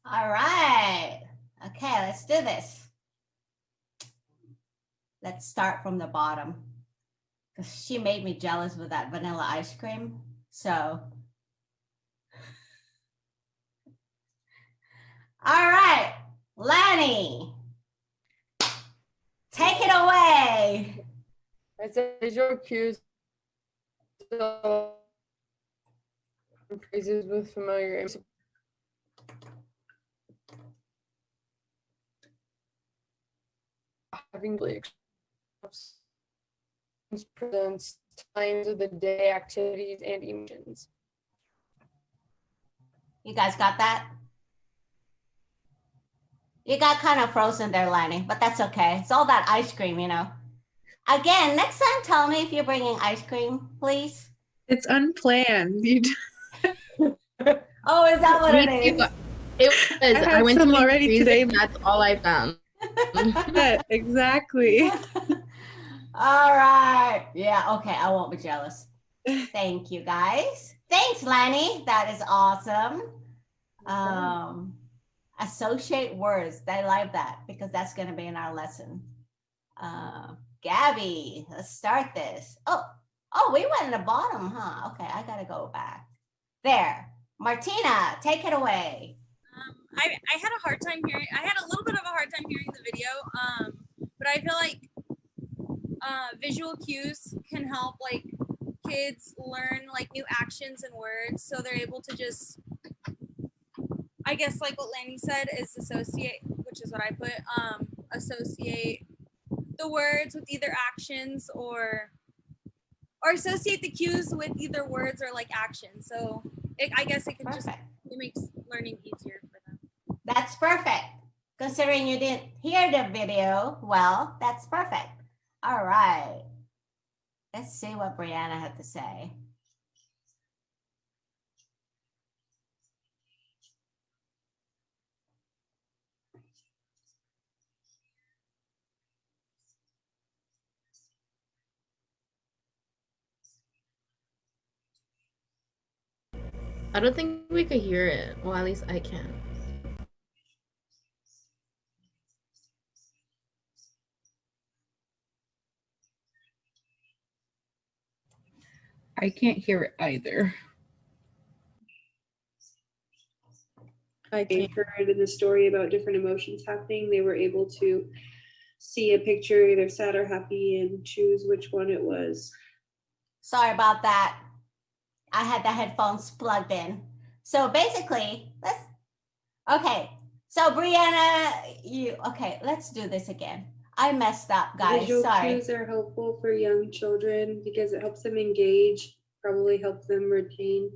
All right. Okay, let's do this. Let's start from the bottom because she made me jealous with that vanilla ice cream. So, all right, Lanny, take it away. I said visual cues phrases with familiar images. Having presents times of the day, activities, and emotions. You guys got that? You got kind of frozen there, Lanny, but that's okay. It's all that ice cream, you know. Again, next time, tell me if you're bringing ice cream, please. It's unplanned. Oh, is that what it is? It was. I went some to already today. That's all I found. Yeah, exactly. All right. Yeah, okay. I won't be jealous. Thank you, guys. Thanks, Lanny. That is awesome. Associate words. I like that because that's going to be in our lesson. Gabby, let's start this. Oh, we went in the bottom, huh? Okay, I got to go back. There. Martina, take it away. I had a hard time hearing. I had a little bit of a hard time hearing the video, but I feel like visual cues can help like kids learn like new actions and words, so they're able to just, I guess like what Lanny said is associate, which is what I put, associate the words with either actions or associate the cues with either words or like actions. So I guess it can just, it makes learning easier for them. That's perfect. Considering you didn't hear the video, well, that's perfect. All right. Let's see what Brianna had to say. I don't think we could hear it. Well, at least I can. I can't hear it either. They heard in the story about different emotions happening. They were able to see a picture, either sad or happy, and choose which one it was. Sorry about that. I had the headphones plugged in. So basically, okay. So Brianna, let's do this again. I messed up, guys. Visual Sorry. cues are helpful for young children because it helps them engage, probably helps them retain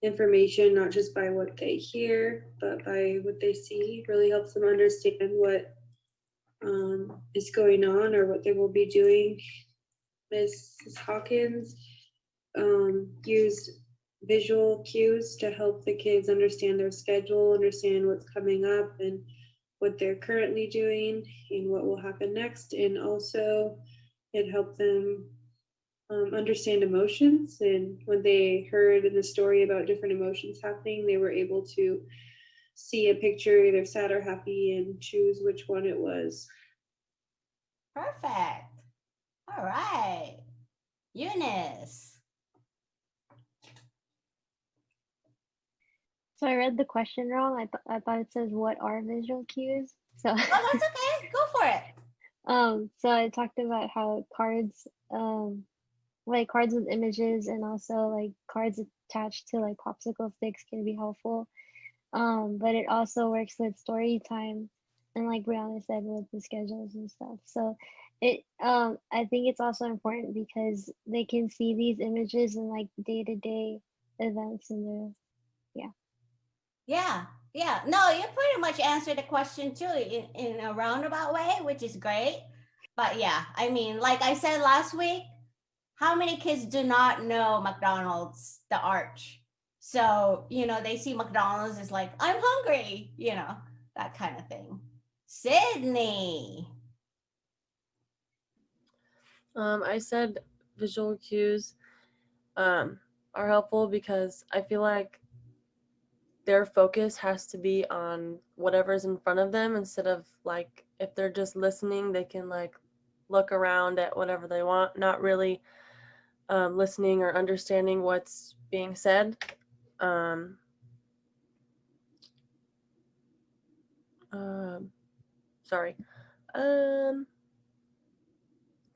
information, not just by what they hear, but by what they see. Really helps them understand what is going on or what they will be doing. Mrs. Hawkins used visual cues to help the kids understand their schedule, understand what's coming up and what they're currently doing and what will happen next. And also it helped them understand emotions. And when they heard in the story about different emotions happening, they were able to see a picture, either sad or happy, and choose which one it was. Perfect. All right. Eunice. So I read the question wrong. I thought it says what are visual cues. So Oh, that's okay. Go for it. so I talked about how cards, like cards with images and also like cards attached to like popsicle sticks can be helpful. But it also works with story time, and like Brianna said, with the schedules and stuff. So I think it's also important because they can see these images in like day-to-day events in the Yeah. No, you pretty much answered the question too in a roundabout way, which is great. But yeah, I mean, like I said last week, how many kids do not know McDonald's, the Arch? So, they see McDonald's is like, I'm hungry, that kind of thing. Sydney. I said visual cues are helpful because I feel like their focus has to be on whatever's in front of them instead of like if they're just listening, they can like look around at whatever they want, not really listening or understanding what's being said. Sorry. And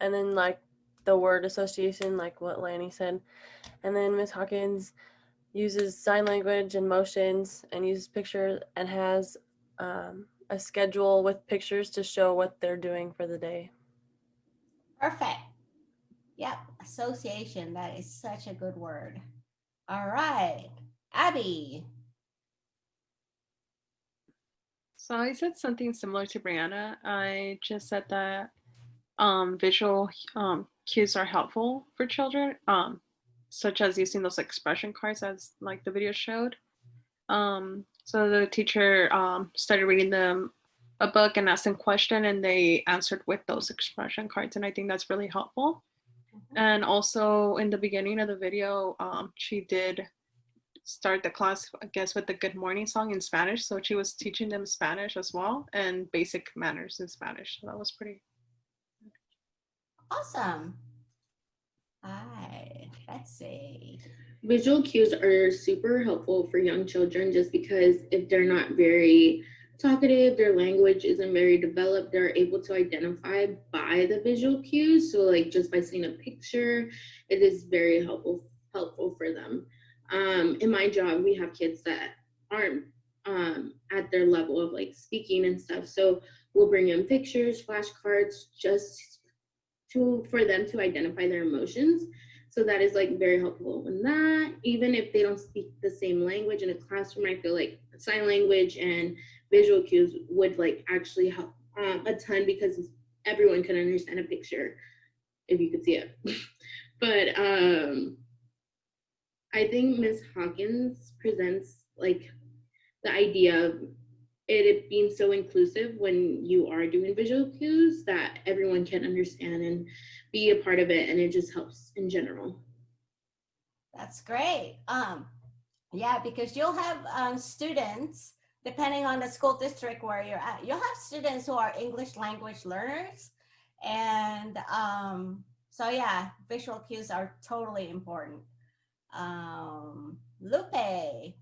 then like the word association, like what Lanny said. And then Miss Hawkins uses sign language and motions and uses pictures and has a schedule with pictures to show what they're doing for the day. Perfect. Yep, association. That is such a good word. All right, Abby. So I said something similar to Brianna. I just said that visual cues are helpful for children, such as using those expression cards as like the video showed. So the teacher started reading them a book and asked them question, and they answered with those expression cards, and I think that's really helpful. And also in the beginning of the video, she did start the class, I guess, with the good morning song in Spanish. So she was teaching them Spanish as well and basic manners in Spanish. So that was pretty awesome. All right, let's see. Visual cues are super helpful for young children just because if they're not very talkative, their language isn't very developed, they're able to identify by the visual cues. So like just by seeing a picture, it is very helpful for them. In my job, we have kids that aren't at their level of like speaking and stuff. So we'll bring in pictures, flashcards, just for them to identify their emotions. So that is like very helpful in that. Even if they don't speak the same language in a classroom, I feel like sign language and visual cues would like actually help a ton because everyone can understand a picture if you could see it. But I think Ms. Hawkins presents like the idea of it being so inclusive when you are doing visual cues that everyone can understand and be a part of it, and it just helps in general. That's great. Yeah, because you'll have students, depending on the school district where you're at, you'll have students who are English language learners. And so yeah, visual cues are totally important. Lupe.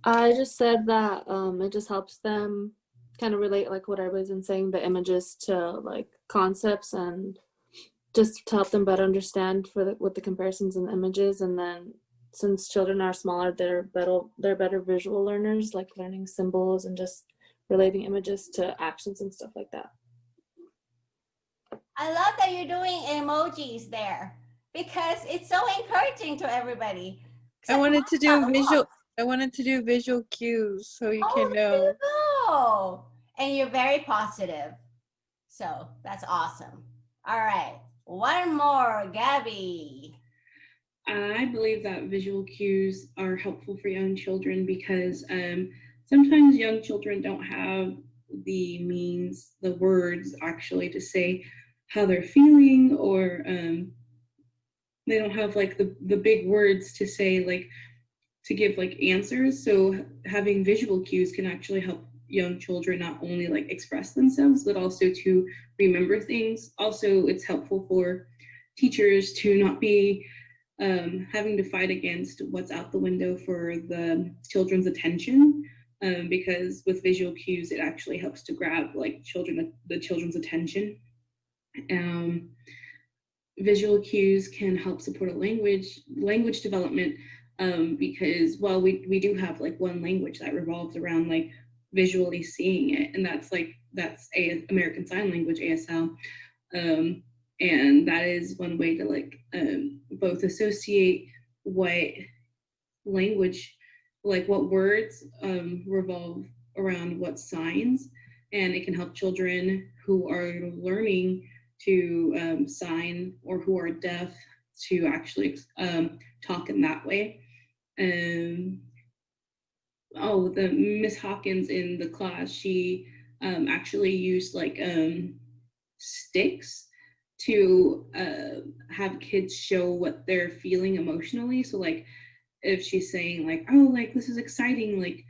I just said that it just helps them kind of relate like what everybody's been saying, the images to like concepts, and just to help them better understand with the comparisons and the images. And then since children are smaller, they're better visual learners, like learning symbols and just relating images to actions and stuff like that. I love that you're doing emojis there because it's so encouraging to everybody. I wanted to do visual cues so you can know. Oh, and you're very positive. So that's awesome. All right. One more, Gabby. I believe that visual cues are helpful for young children because sometimes young children don't have the means, the words actually to say how they're feeling, or they don't have like the big words to say, like to give like answers. So having visual cues can actually help young children not only like express themselves, but also to remember things. Also, it's helpful for teachers to not be having to fight against what's out the window for the children's attention, because with visual cues, it actually helps to grab like the children's attention. visual cues can help support a language development, because, well, we do have like one language that revolves around like visually seeing it, and that's American Sign Language, ASL. And that is one way to like both associate what language, like what words revolve around what signs, and it can help children who are learning to sign or who are deaf to actually talk in that way. The Miss Hawkins in the class, she actually used like sticks to have kids show what they're feeling emotionally. So like if she's saying like, oh, like this is exciting, like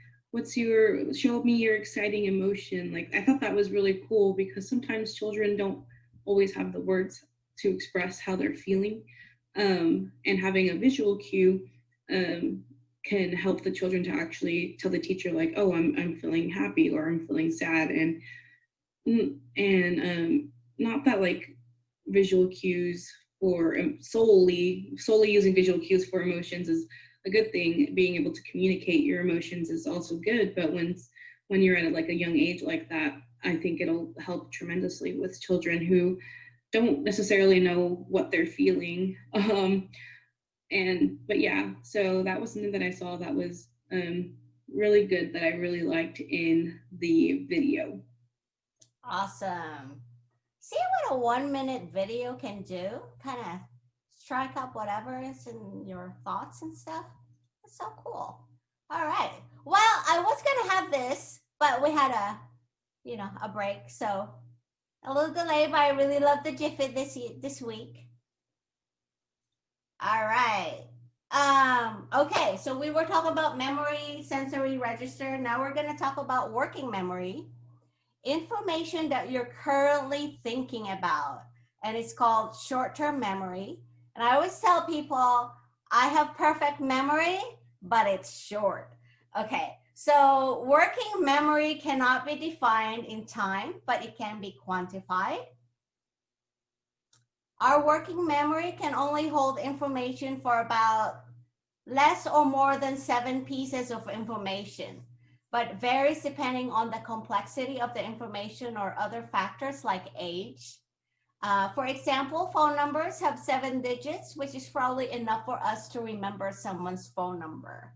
show me your exciting emotion. Like I thought that was really cool because sometimes children don't always have the words to express how they're feeling. And having a visual cue can help the children to actually tell the teacher like, oh, I'm feeling happy or I'm feeling sad. And not that like visual cues for solely using visual cues for emotions is a good thing. Being able to communicate your emotions is also good, but when you're at like a young age like that, I think it'll help tremendously with children who don't necessarily know what they're feeling. But yeah, so that was something that I saw that was really good, that I really liked in the video. Awesome. See what a 1-minute video can do? Kind of strike up whatever is in your thoughts and stuff. That's so cool. All right. Well, I was going to have this, but we had a break. So a little delay, but I really love the Jiffy this week. All right. Okay, so we were talking about memory, sensory register. Now we're going to talk about working memory. Information that you're currently thinking about, and it's called short-term memory. And I always tell people I have perfect memory, but it's short. Okay, so working memory cannot be defined in time, but it can be quantified. Our working memory can only hold information for about less or more than 7 pieces of information, but varies depending on the complexity of the information or other factors like age. For example, phone numbers have 7 digits, which is probably enough for us to remember someone's phone number.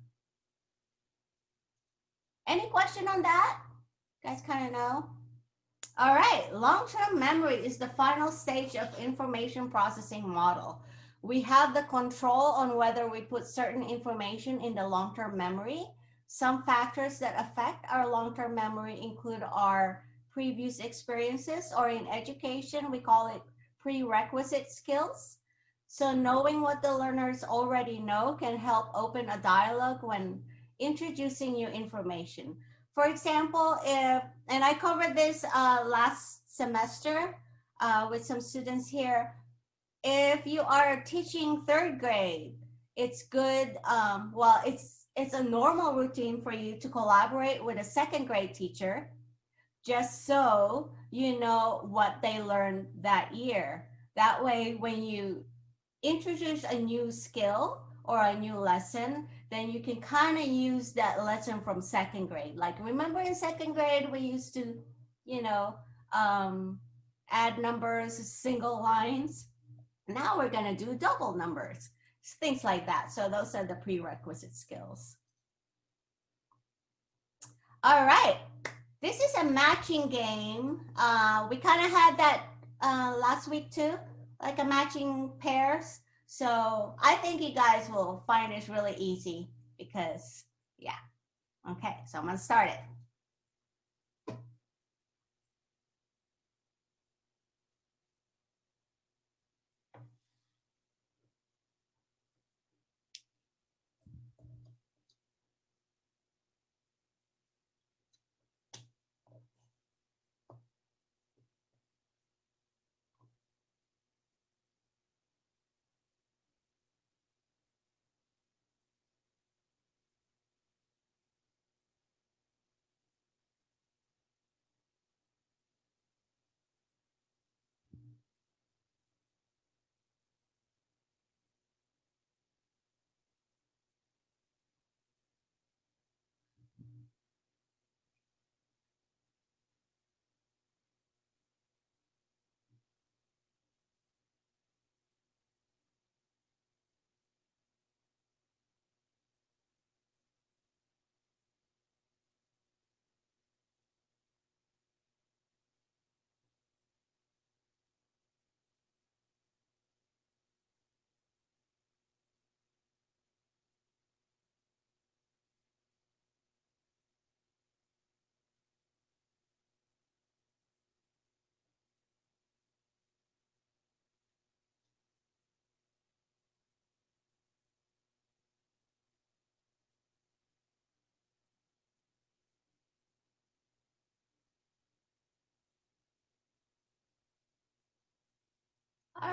Any question on that? You guys kind of know? All right, long-term memory is the final stage of information processing model. We have the control on whether we put certain information in the long-term memory. Some factors that affect our long-term memory include our previous experiences, or in education, we call it prerequisite skills. So knowing what the learners already know can help open a dialogue when introducing new information. For example, and I covered this last semester with some students here, if you are teaching 3rd grade, it's good, it's a normal routine for you to collaborate with a 2nd grade teacher, just so you know what they learned that year. That way, when you introduce a new skill or a new lesson, then you can kind of use that lesson from 2nd grade. Like, remember in 2nd grade, we used to, add numbers, single lines. Now we're going to do double numbers, things like that. So those are the prerequisite skills. All right. This is a matching game. We kind of had that last week too, like a matching pairs. So I think you guys will find this really easy because, yeah. Okay, so I'm going to start it.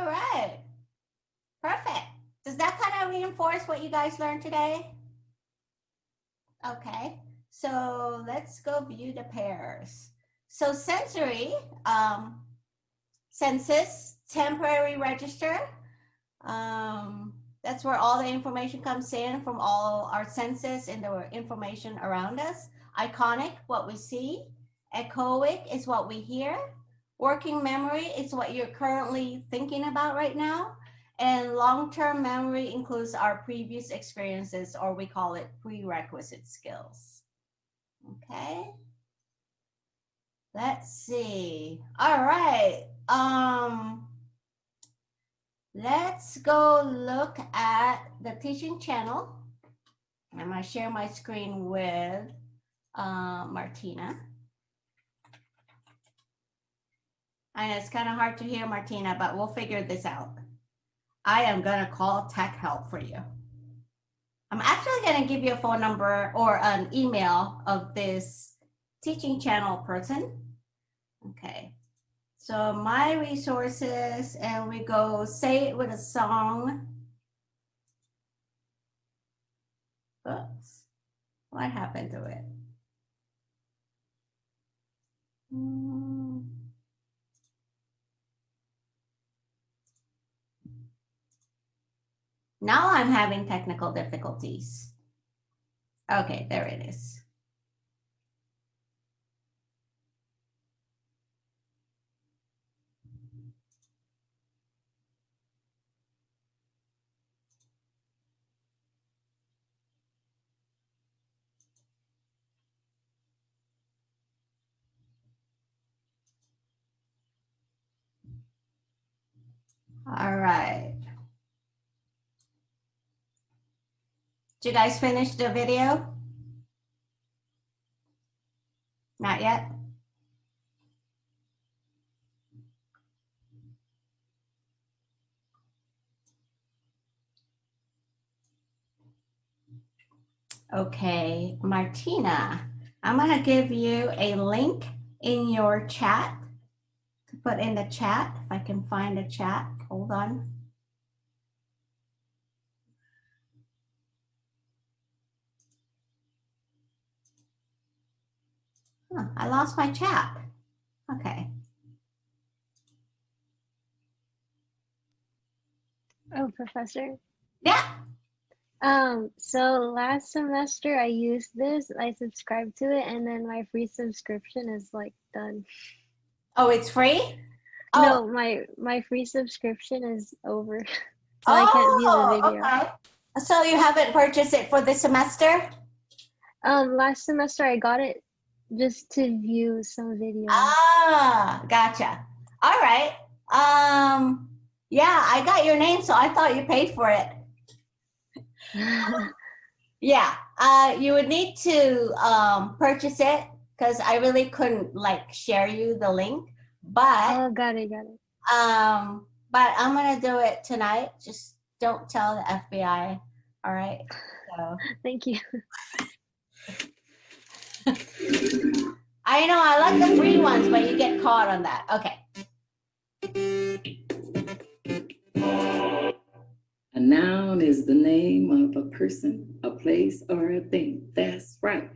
All right. Perfect. Does that kind of reinforce what you guys learned today? Okay. So let's go view the pairs. So sensory, census, temporary register. That's where all the information comes in from all our senses and the information around us. Iconic, what we see. Echoic is what we hear. Working memory is what you're currently thinking about right now. And long-term memory includes our previous experiences, or we call it prerequisite skills. Okay. Let's see. All right. Let's go look at the teaching channel. I'm going to share my screen with Martina. I know it's kind of hard to hear Martina, but we'll figure this out. I am going to call tech help for you. I'm actually going to give you a phone number or an email of this teaching channel person. Okay. So my resources, and we go say it with a song. Oops. What happened to it? Now I'm having technical difficulties. Okay, there it is. All right. Did you guys finish the video? Not yet? Okay, Martina, I'm gonna give you a link in your chat to put in the chat. If I can find the chat, hold on. Huh, I lost my chat. Okay. Oh, Professor? Yeah. So last semester I used this, I subscribed to it, and then my free subscription is like done. Oh, it's free? No, my free subscription is over. So I can't view the video. Okay. So you haven't purchased it for this semester? Last semester I got it just to view some videos. Ah, gotcha. All right. Yeah, I got your name, so I thought you paid for it. Yeah, you would need to purchase it because I really couldn't like share you the link. But oh, got it. but I'm gonna do it tonight. Just don't tell the FBI. All right. So thank you. I know I like the free ones, but you get caught on that. Okay. A noun is the name of a person, a place, or a thing. That's right.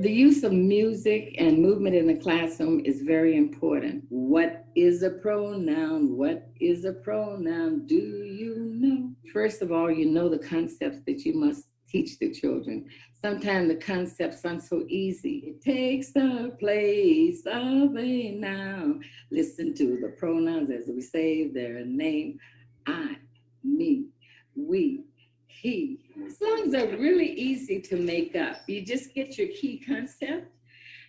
The use of music and movement in the classroom is very important. What is a pronoun? What is a pronoun? Do you know? First of all, you know the concepts that you must teach the children. Sometimes the concepts aren't so easy. It takes the place of a noun. Listen to the pronouns as we say their name. I, me, we, he. Songs are really easy to make up. You just get your key concept,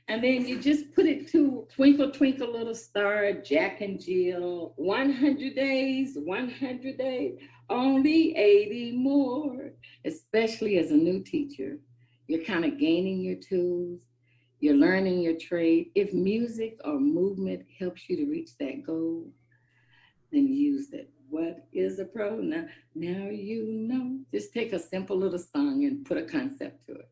and then you just put it to Twinkle, Twinkle, Little Star, Jack and Jill, 100 days, 100 days, only 80 more. Especially as a new teacher, you're kind of gaining your tools, you're learning your trade. If music or movement helps you to reach that goal, then use it. What is a pronoun? Now you know. Just take a simple little song and put a concept to it.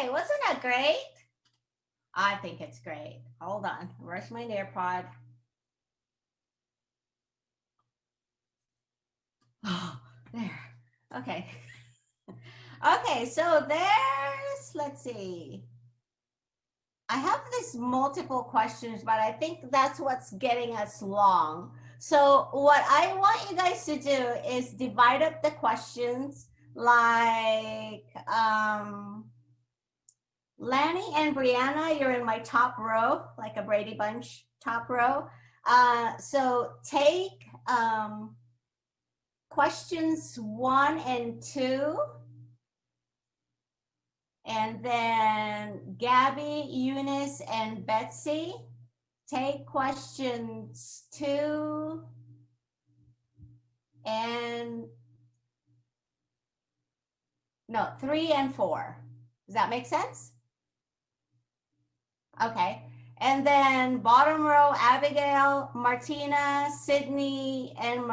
Okay, wasn't that great? I think it's great. Hold on, where's my AirPod? Oh, there. Okay. Okay, so there's, let's see. I have this multiple questions, but I think that's what's getting us long. So what I want you guys to do is divide up the questions like Lanny and Brianna, you're in my top row, like a Brady Bunch top row. So take questions 1 and 2. And then Gabby, Eunice, and Betsy, take questions 2 and 3 and 4. Does that make sense? Okay. And then bottom row, Abigail, Martina, Sydney, and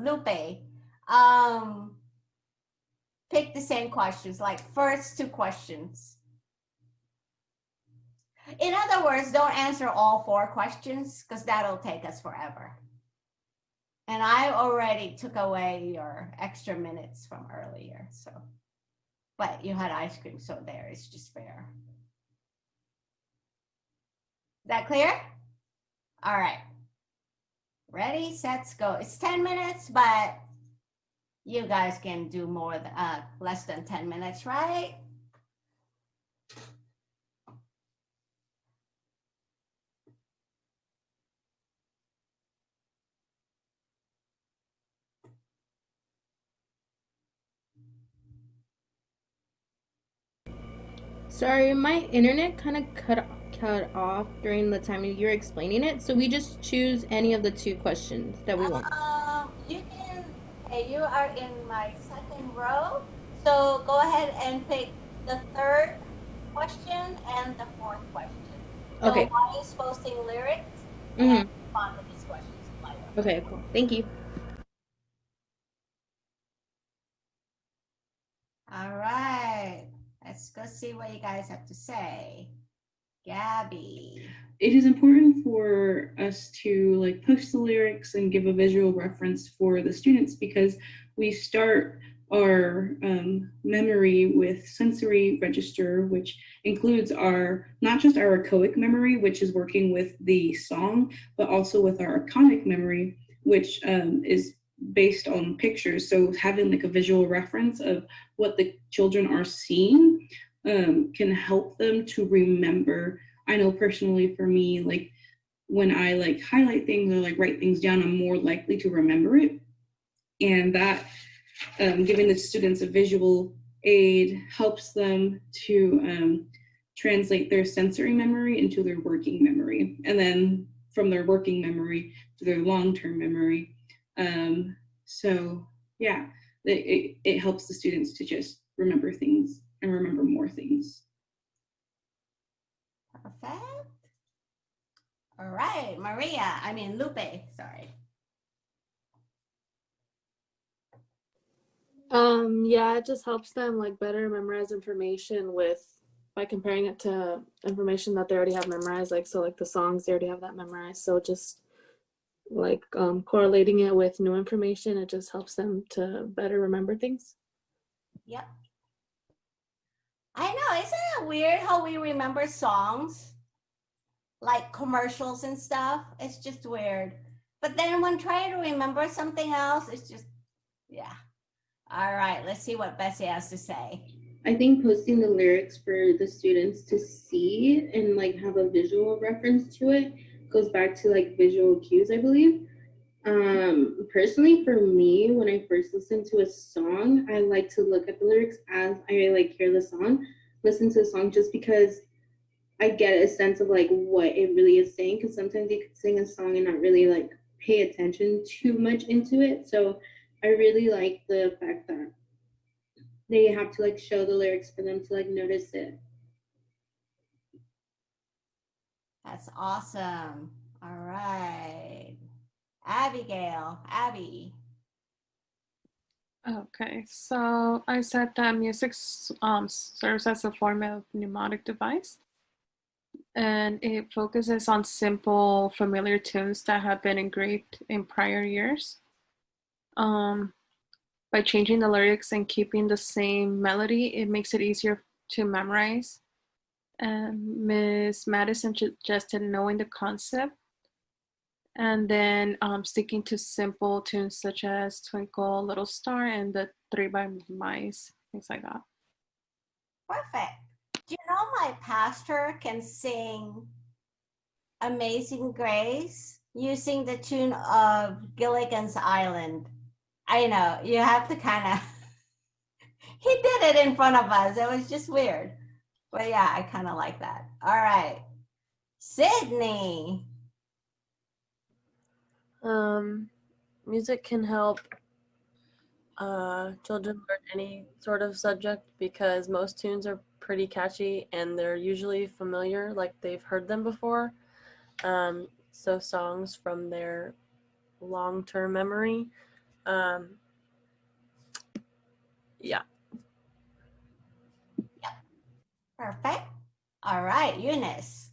Lupe. Pick the same questions, like first 2 questions. In other words, don't answer all 4 questions because that'll take us forever. And I already took away your extra minutes from earlier, so. But you had ice cream, so there, it's just fair. Is that clear? All right. Ready, set, go. It's 10 minutes, but you guys can do more than less than 10 minutes, right? Sorry, my internet kind of cut off during the time you were explaining it. So we just choose any of the 2 questions that we want. You can, you are in my second row. So go ahead and pick the 3rd question and the 4th question. So Okay. one is posting lyrics Mm-hmm. and respond to these questions later. Okay, cool. Thank you. All right. Let's go see what you guys have to say. Gabby. It is important for us to like post the lyrics and give a visual reference for the students because we start our memory with sensory register, which includes our not just our echoic memory, which is working with the song, but also with our iconic memory, which is based on pictures. So having like a visual reference of what the children are seeing can help them to remember. I know personally for me, like when I like highlight things or like write things down, I'm more likely to remember it. And that giving the students a visual aid helps them to translate their sensory memory into their working memory. And then from their working memory to their long-term memory. So yeah, it helps the students to just remember things and remember more things. Perfect. All right, Lupe, sorry. Yeah, it just helps them like better memorize information by comparing it to information that they already have memorized. Like, so like the songs, they already have that memorized. So just like correlating it with new information, it just helps them to better remember things. Yep. I know, isn't it weird how we remember songs? Like commercials and stuff, it's just weird. But then when trying to remember something else, it's just, yeah. All right, let's see what Bessie has to say. I think posting the lyrics for the students to see and like have a visual reference to it goes back to like visual cues, I believe. Personally for me, when I first listen to a song, I like to look at the lyrics as I like hear the song, listen to the song just because I get a sense of like what it really is saying, because sometimes you could sing a song and not really like pay attention too much into it. So I really like the fact that they have to like show the lyrics for them to like notice it. That's awesome. All right. Abby. Okay, so I said that music serves as a form of mnemonic device, and it focuses on simple, familiar tunes that have been engraved in prior years. By changing the lyrics and keeping the same melody, it makes it easier to memorize. And Miss Madison suggested knowing the concept and then sticking to simple tunes such as Twinkle Little Star and the Three by Mice, things like that. Perfect. Do you know my pastor can sing Amazing Grace using the tune of Gilligan's Island? I know, you have to kind of, he did it in front of us. It was just weird. But yeah, I kind of like that. All right. Sydney. Music can help children learn any sort of subject because most tunes are pretty catchy and they're usually familiar, like they've heard them before. So songs from their long-term memory. Yeah. Yep. Perfect. All right, Eunice.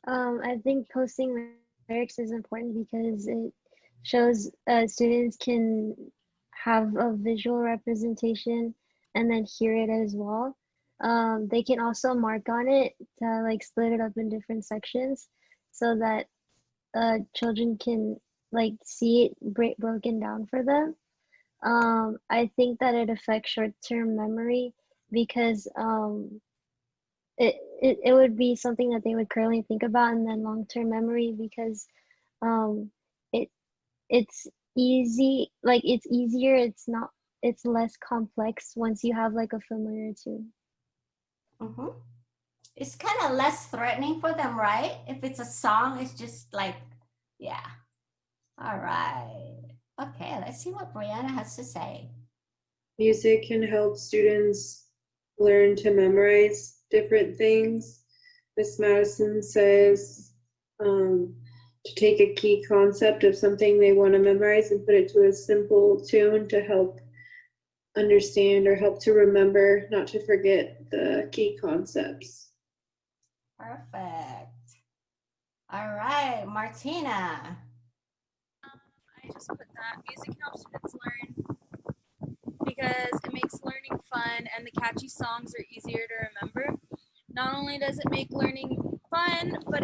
I think posting lyrics is important because it shows students can have a visual representation and then hear it as well. They can also mark on it to like split it up in different sections so that children can like see it broken down for them. I think that it affects short-term memory because it would be something that they would currently think about, and then long-term memory because it it's easy, like it's easier, it's less complex once you have like a familiar tune. Mm-hmm. It's kind of less threatening for them, right? If it's a song, it's just like, yeah. All right. Okay, let's see what Brianna has to say. Music can help students learn to memorize different things. Miss Madison says to take a key concept of something they want to memorize and put it to a simple tune to help understand or help to remember, not to forget the key concepts. Perfect. All right, Martina. I just put that music helps students learn because it makes learning fun and the catchy songs are easier to remember. Not only does it make learning fun, but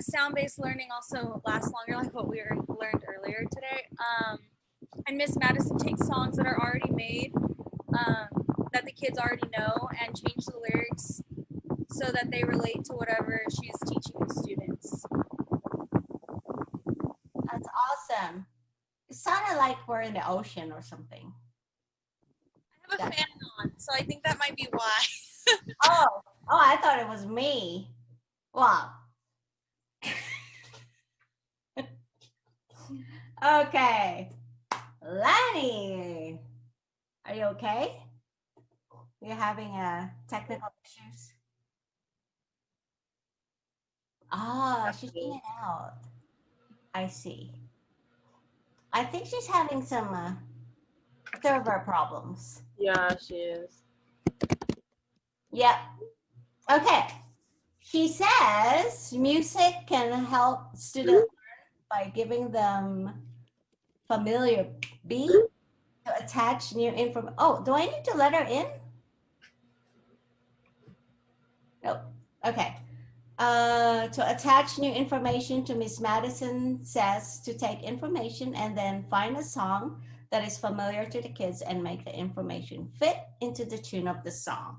sound-based learning also lasts longer, like what we learned earlier today. And Miss Madison takes songs that are already made, that the kids already know, and change the lyrics so that they relate to whatever she's teaching the students. That's awesome. It sounded like we're in the ocean or something. I have a fan on, so I think that might be why. Oh, I thought it was me. Well. Okay. Lanny, are you okay? You're having technical issues? Oh, she's in and out. I see. I think she's having some server problems. Yeah, she is. Yep. Okay. She says music can help students learn by giving them familiar beat to attach new information. Oh, do I need to let her in? Nope. Okay. To attach new information to Miss Madison says to take information and then find a song that is familiar to the kids and make the information fit into the tune of the song.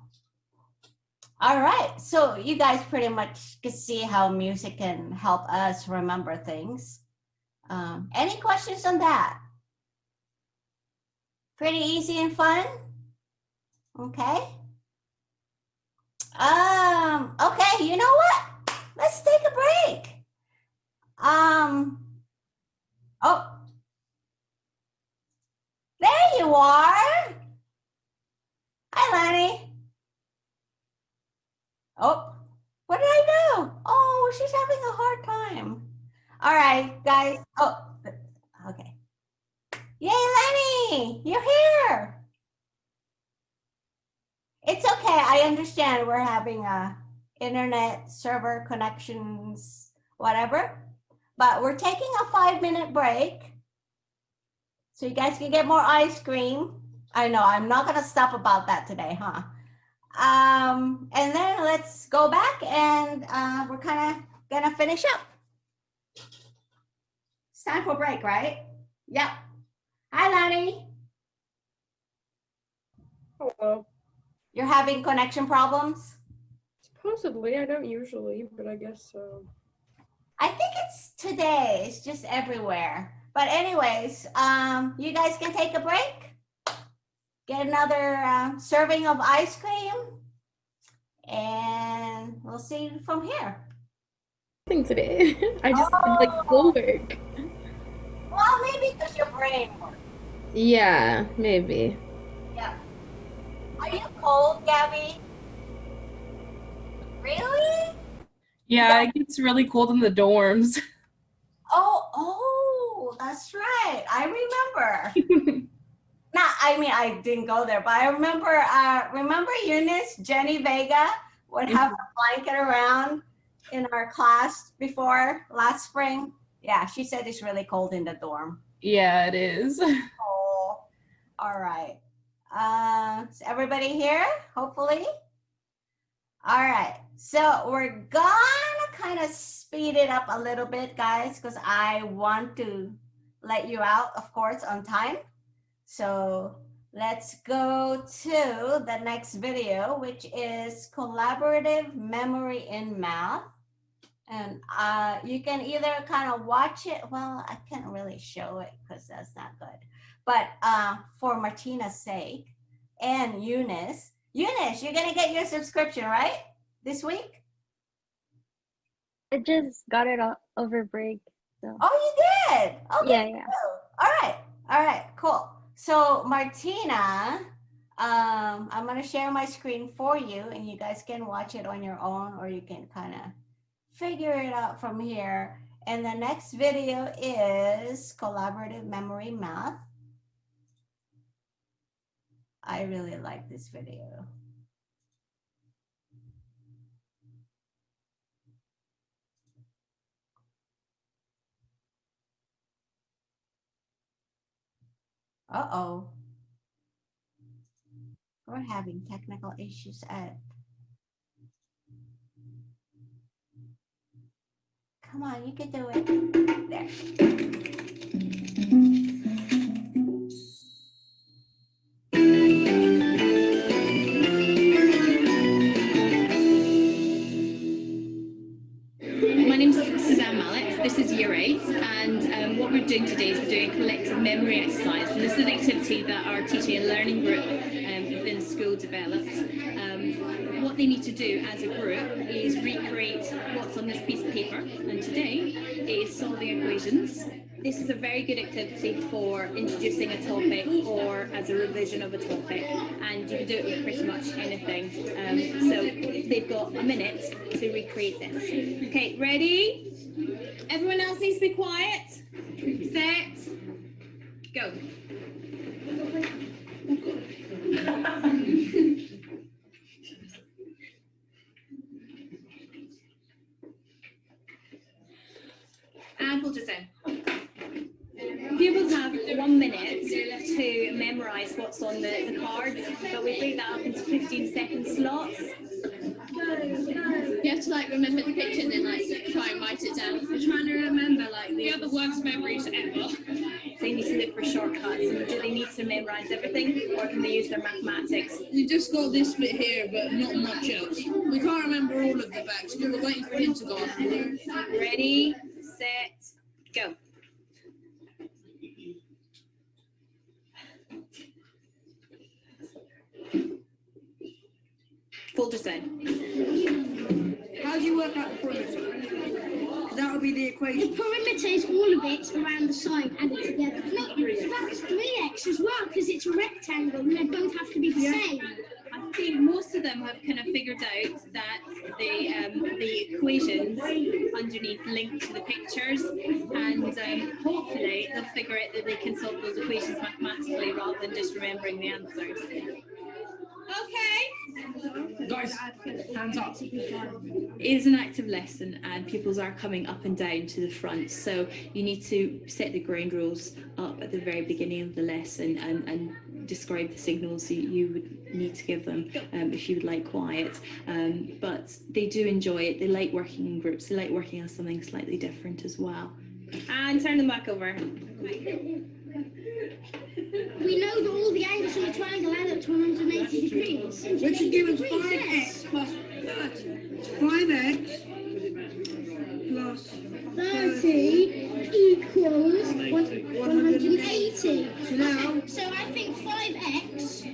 All right, so you guys pretty much can see how music can help us remember things. Any questions on that? Pretty easy and fun? Okay. Okay, you know what? Let's take a break. Oh, there you are. Hi, Lanny. Oh, what did I do? Oh, she's having a hard time. All right, guys. Oh, okay. Yay, Lenny, you're here. It's okay. I understand we're having internet server connections, whatever. But we're taking a 5-minute break so you guys can get more ice cream. I know, I'm not gonna stop about that today, huh? And then let's go back and we're kind of gonna finish up. It's time for break, right? Yep. Hi, Lonnie. Hello. You're having connection problems? Supposedly, I don't usually, but I guess so. I think it's today. It's just everywhere. But anyways, you guys can take a break. Get another serving of ice cream. And we'll see you from here. Today. I just like schoolwork. Well, maybe because your brain works. Yeah, maybe. Yeah. Are you cold, Gabby? Really? Yeah, it gets really cold in the dorms. Oh, that's right. I remember. I mean, I didn't go there, but I remember Eunice, Jenny Vega would have a blanket around in our class before last spring. Yeah, she said it's really cold in the dorm. Yeah, it is. Oh, all right. Is everybody here? Hopefully. All right. So we're gonna kind of speed it up a little bit, guys, because I want to let you out, of course, on time. So let's go to the next video, which is collaborative memory in math. And you can either kind of watch it. Well, I can't really show it because that's not good. But for Martina's sake and Eunice, you're going to get your subscription, right? This week? I just got it over break. So. Oh, you did? Okay. Yeah. Cool. All right, cool. So Martina, I'm going to share my screen for you and you guys can watch it on your own or you can kind of figure it out from here. And the next video is collaborative memory math. I really like this video. Uh-oh. We're having technical issues at... Come on, you can do it. There. My name's Suzanne Mallett. This is Year 8, and what we're doing today is we're doing a collective memory exercise. And this is an activity that our teaching and learning group within school developed. What they need to do as a group is recreate what's on this piece of paper, and today is solving equations. This is a very good activity for introducing a topic or as a revision of a topic, and you can do it with pretty much anything. So they've got a minute to recreate this. Okay, ready? Everyone else needs to be quiet. Set, go. And we'll just end. Pupils have 1 minute to memorise what's on the cards, but we break that up into 15-second slots. You have to remember the picture and then try and write it down. We're trying to remember the other worst memories ever. They need to look for shortcuts. And do they need to memorise everything, or can they use their mathematics? We just got this bit here, but not much else. We can't remember all of the facts. We were waiting for him to go on. Ready, set, go. Full descent. How do you work out the perimeter? That would be the equation. The perimeter is all of it around the side added together. No, that's 3x as well, because it's a rectangle and they both have to be the same. think most of them have kind of figured out that the equations underneath link to the pictures, and hopefully they'll figure out that they can solve those equations mathematically rather than just remembering the answers. Okay. Guys, hands up. It is an active lesson and pupils are coming up and down to the front, so you need to set the ground rules up at the very beginning of the lesson and describe the signals you would need to give them if you would like quiet. But they do enjoy it, they like working in groups, they like working on something slightly different as well. And turn them back over. We know that all the angles of the triangle add up to 180 degrees. Which would give us 5x plus 30. It's 5x plus 30 equals 180. So now, so I think 5x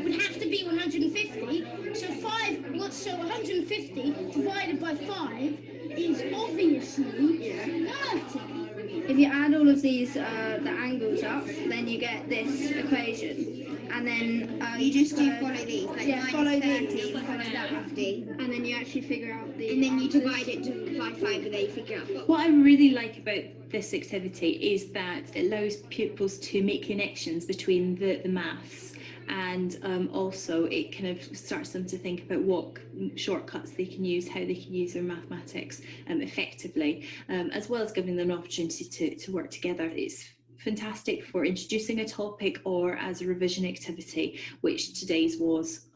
would have to be 150. So 150 divided by 5 is obviously 30. If you add all of these, the angles up, then you get this equation. And then you just follow these, like follow 30, follow that 50, and then you actually figure out the. And then you divide it to apply 5, and then you figure out. What I really like about this activity is that it allows pupils to make connections between the maths. And also it kind of starts them to think about what shortcuts they can use, how they can use their mathematics effectively, as well as giving them an opportunity to work together. It's fantastic for introducing a topic or as a revision activity, which today's was.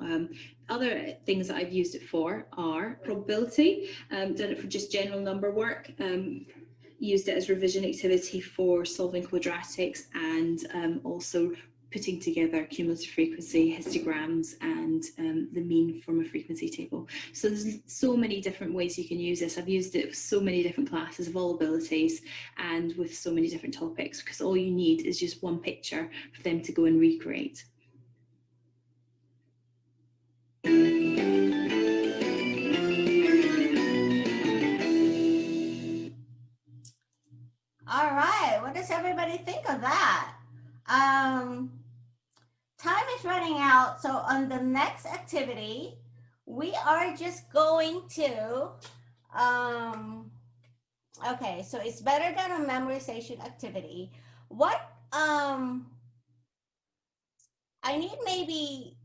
Other things that I've used it for are probability, done it for just general number work, used it as revision activity for solving quadratics, and also putting together cumulative frequency histograms and the mean from a frequency table. So there's so many different ways you can use this. I've used it for so many different classes of all abilities and with so many different topics, because all you need is just one picture for them to go and recreate. All right, what does everybody think of that? Time is running out, so on the next activity, we are just going to, okay, so it's better than a memorization activity. What, I need maybe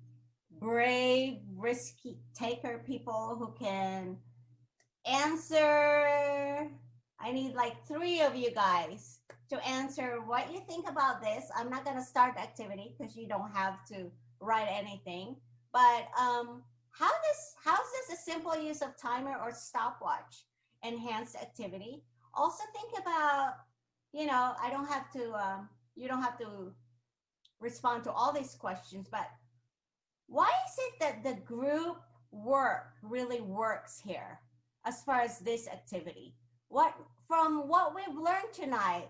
brave, risky taker people who can answer. I need like 3 of you guys to answer what you think about this. I'm not going to start the activity because you don't have to write anything. But how does a simple use of timer or stopwatch enhance the activity? Also think about, you know, I don't have to, you don't have to respond to all these questions, but why is it that the group work really works here as far as this activity? From what we've learned tonight,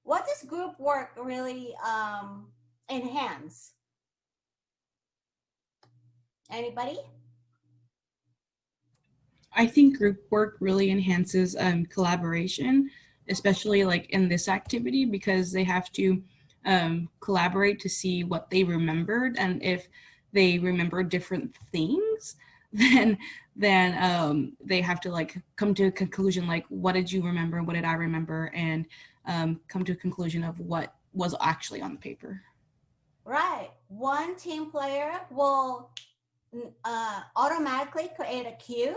what does group work really enhance? Anybody? I think group work really enhances collaboration, especially like in this activity, because they have to collaborate to see what they remembered, and if they remember different things, then they have to like come to a conclusion, like what did you remember, what did I remember, and come to a conclusion of what was actually on the paper. Right. One team player will automatically create a cue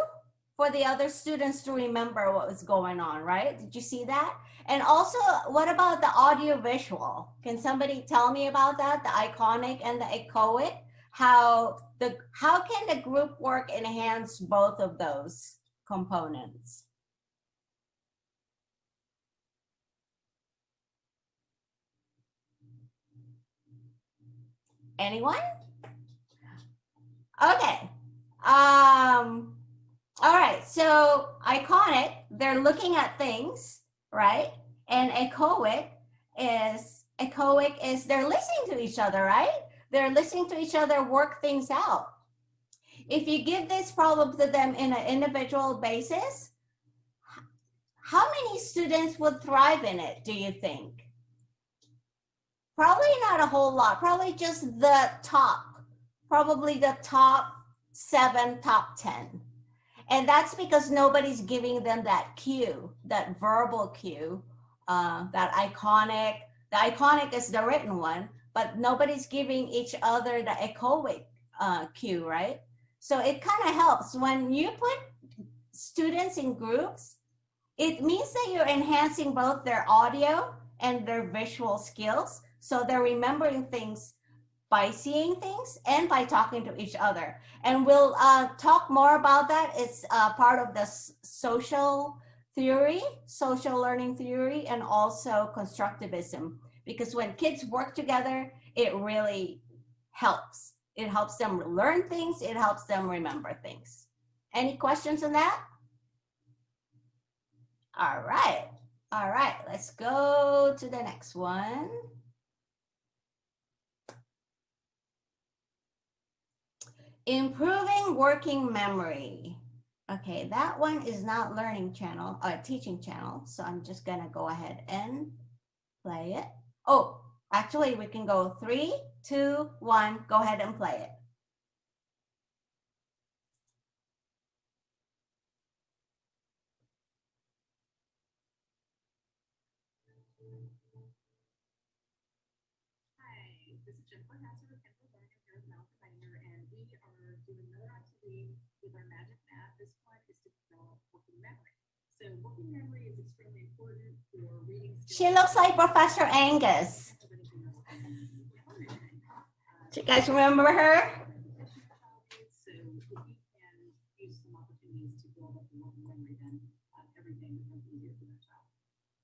for the other students to remember what was going on, right? Did you see that? And also, what about the audio visual? Can somebody tell me about that, the iconic and the echoic? How can the group work enhance both of those components? Anyone? Okay. All right, so iconic, they're looking at things, right? And echoic is they're listening to each other, right? They're listening to each other work things out. If you give this problem to them in an individual basis, how many students would thrive in it, do you think? Probably not a whole lot, probably just the top probably the top 7, top 10. And that's because nobody's giving them that cue, that verbal cue, that iconic. The iconic is the written one, but nobody's giving each other the echoic cue, right? So it kind of helps when you put students in groups. It means that you're enhancing both their audio and their visual skills. So they're remembering things by seeing things and by talking to each other. And we'll talk more about that. It's part of the social theory, social learning theory, and also constructivism. Because when kids work together, it really helps. It helps them learn things. It helps them remember things. Any questions on that? All right. All right, let's go to the next one. Improving working memory. Okay, that one is not learning channel, teaching channel. So I'm just gonna go ahead and play it. Oh, actually we can go 3, 2, 1, go ahead and play it. Hi, this is Jennifer Nasser with Kendall Learning here with Malcolm Miner, and we are doing another activity with our Magic Math. This one is to develop working memory. So working memory is extremely important for reading skills. She looks like Professor Angus. Do you guys remember her? So if you can use some opportunities to build up your working memory, then everything becomes easier for that child.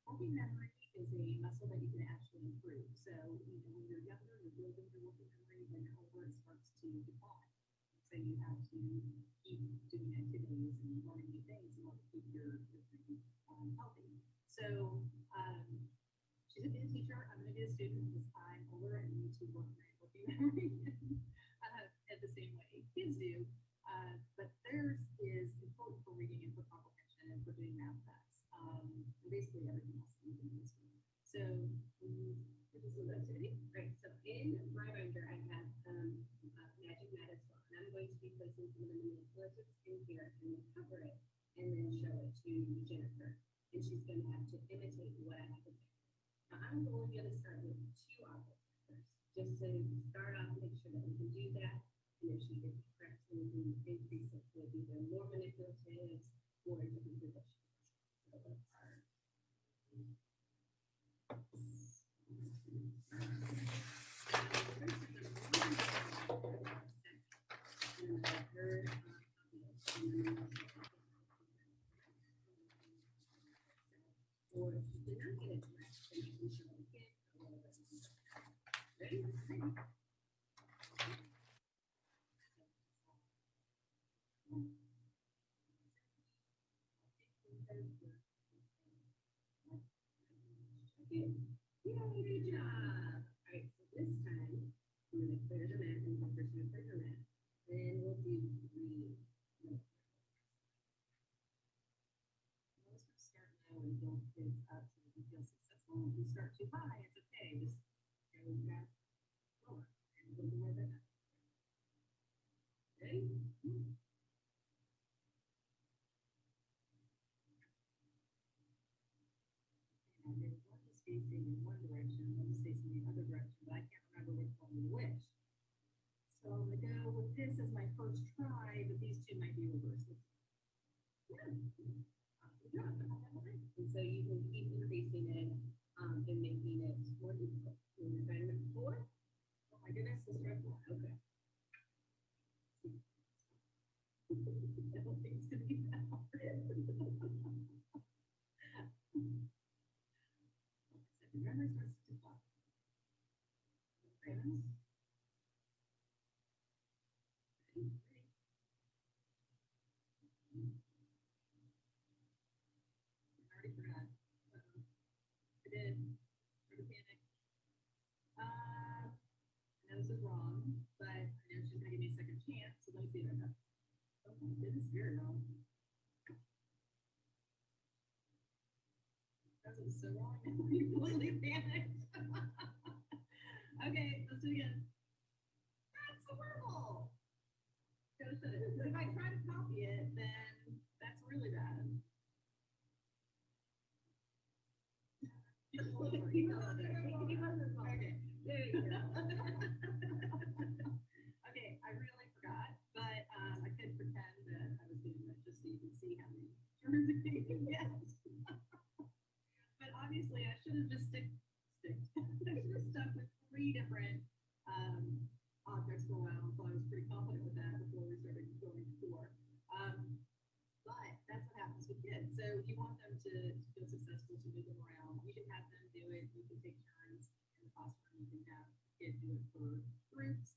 Working memory is a muscle that you can actually improve. So when you're younger, you're building your working memory. When you're older, it starts to decline. So you have to keep doing activities and learning new things in order to keep your brain healthy. So she's a good teacher. I'm going to be a student because I'm older and need to work my working memory at the same way kids do. But theirs is important for reading and for comprehension and for doing math tests. Basically everything else you can use. So this is an activity, right? So in my binder, I have Magic Math as well. And I'm going to be placing some of the manipulatives in here and cover it and then show it to Jennifer. And she's going to have to imitate what I have to do. Now I'm only going to start with 2 objects first, just to start off, make sure that we can do that. And if she gets it correct, then we can increase it with either more manipulatives or different positions. So let's start. Yay, good job. All right, so this time I'm going to clear the mat and the person to clear the mat. Then we'll do 3. Most of start low and build kids up so they can feel successful. If you start too high, it's okay. Just go back lower and build more than that. Okay? And then one is facing in one direction, one is facing the other direction, but I can't remember which one is which. So I'm going to go with this as my first try, but these 2 might be reverses. Yeah. Good job. And so you can keep increasing it and making it more difficult. When you're trying to 4. Oh my goodness, let's try 4. Okay. I don't think it's going to be that hard. Remember, it starts to talk. Friends. I already forgot. I did. Panic. I know this is wrong, but I know she's gonna give me a second chance, so let me see if I got. Oh my goodness, very wrong. That was so wrong. I completely panicked. Okay, let's do it again. That's horrible. If I try to copy it, then that's really bad. Okay, there you go. Okay, I really forgot, but I could pretend that I was doing that just so you can see how many turns it gets. But obviously, I should have just I should have stuck with 3 different objects for a while, so I was pretty confident with that before we started going to 4. But that's what happens with kids. So if you want them to feel successful, to move them around, you can have them do it. You can take turns in the classroom. You can have kids do it for groups.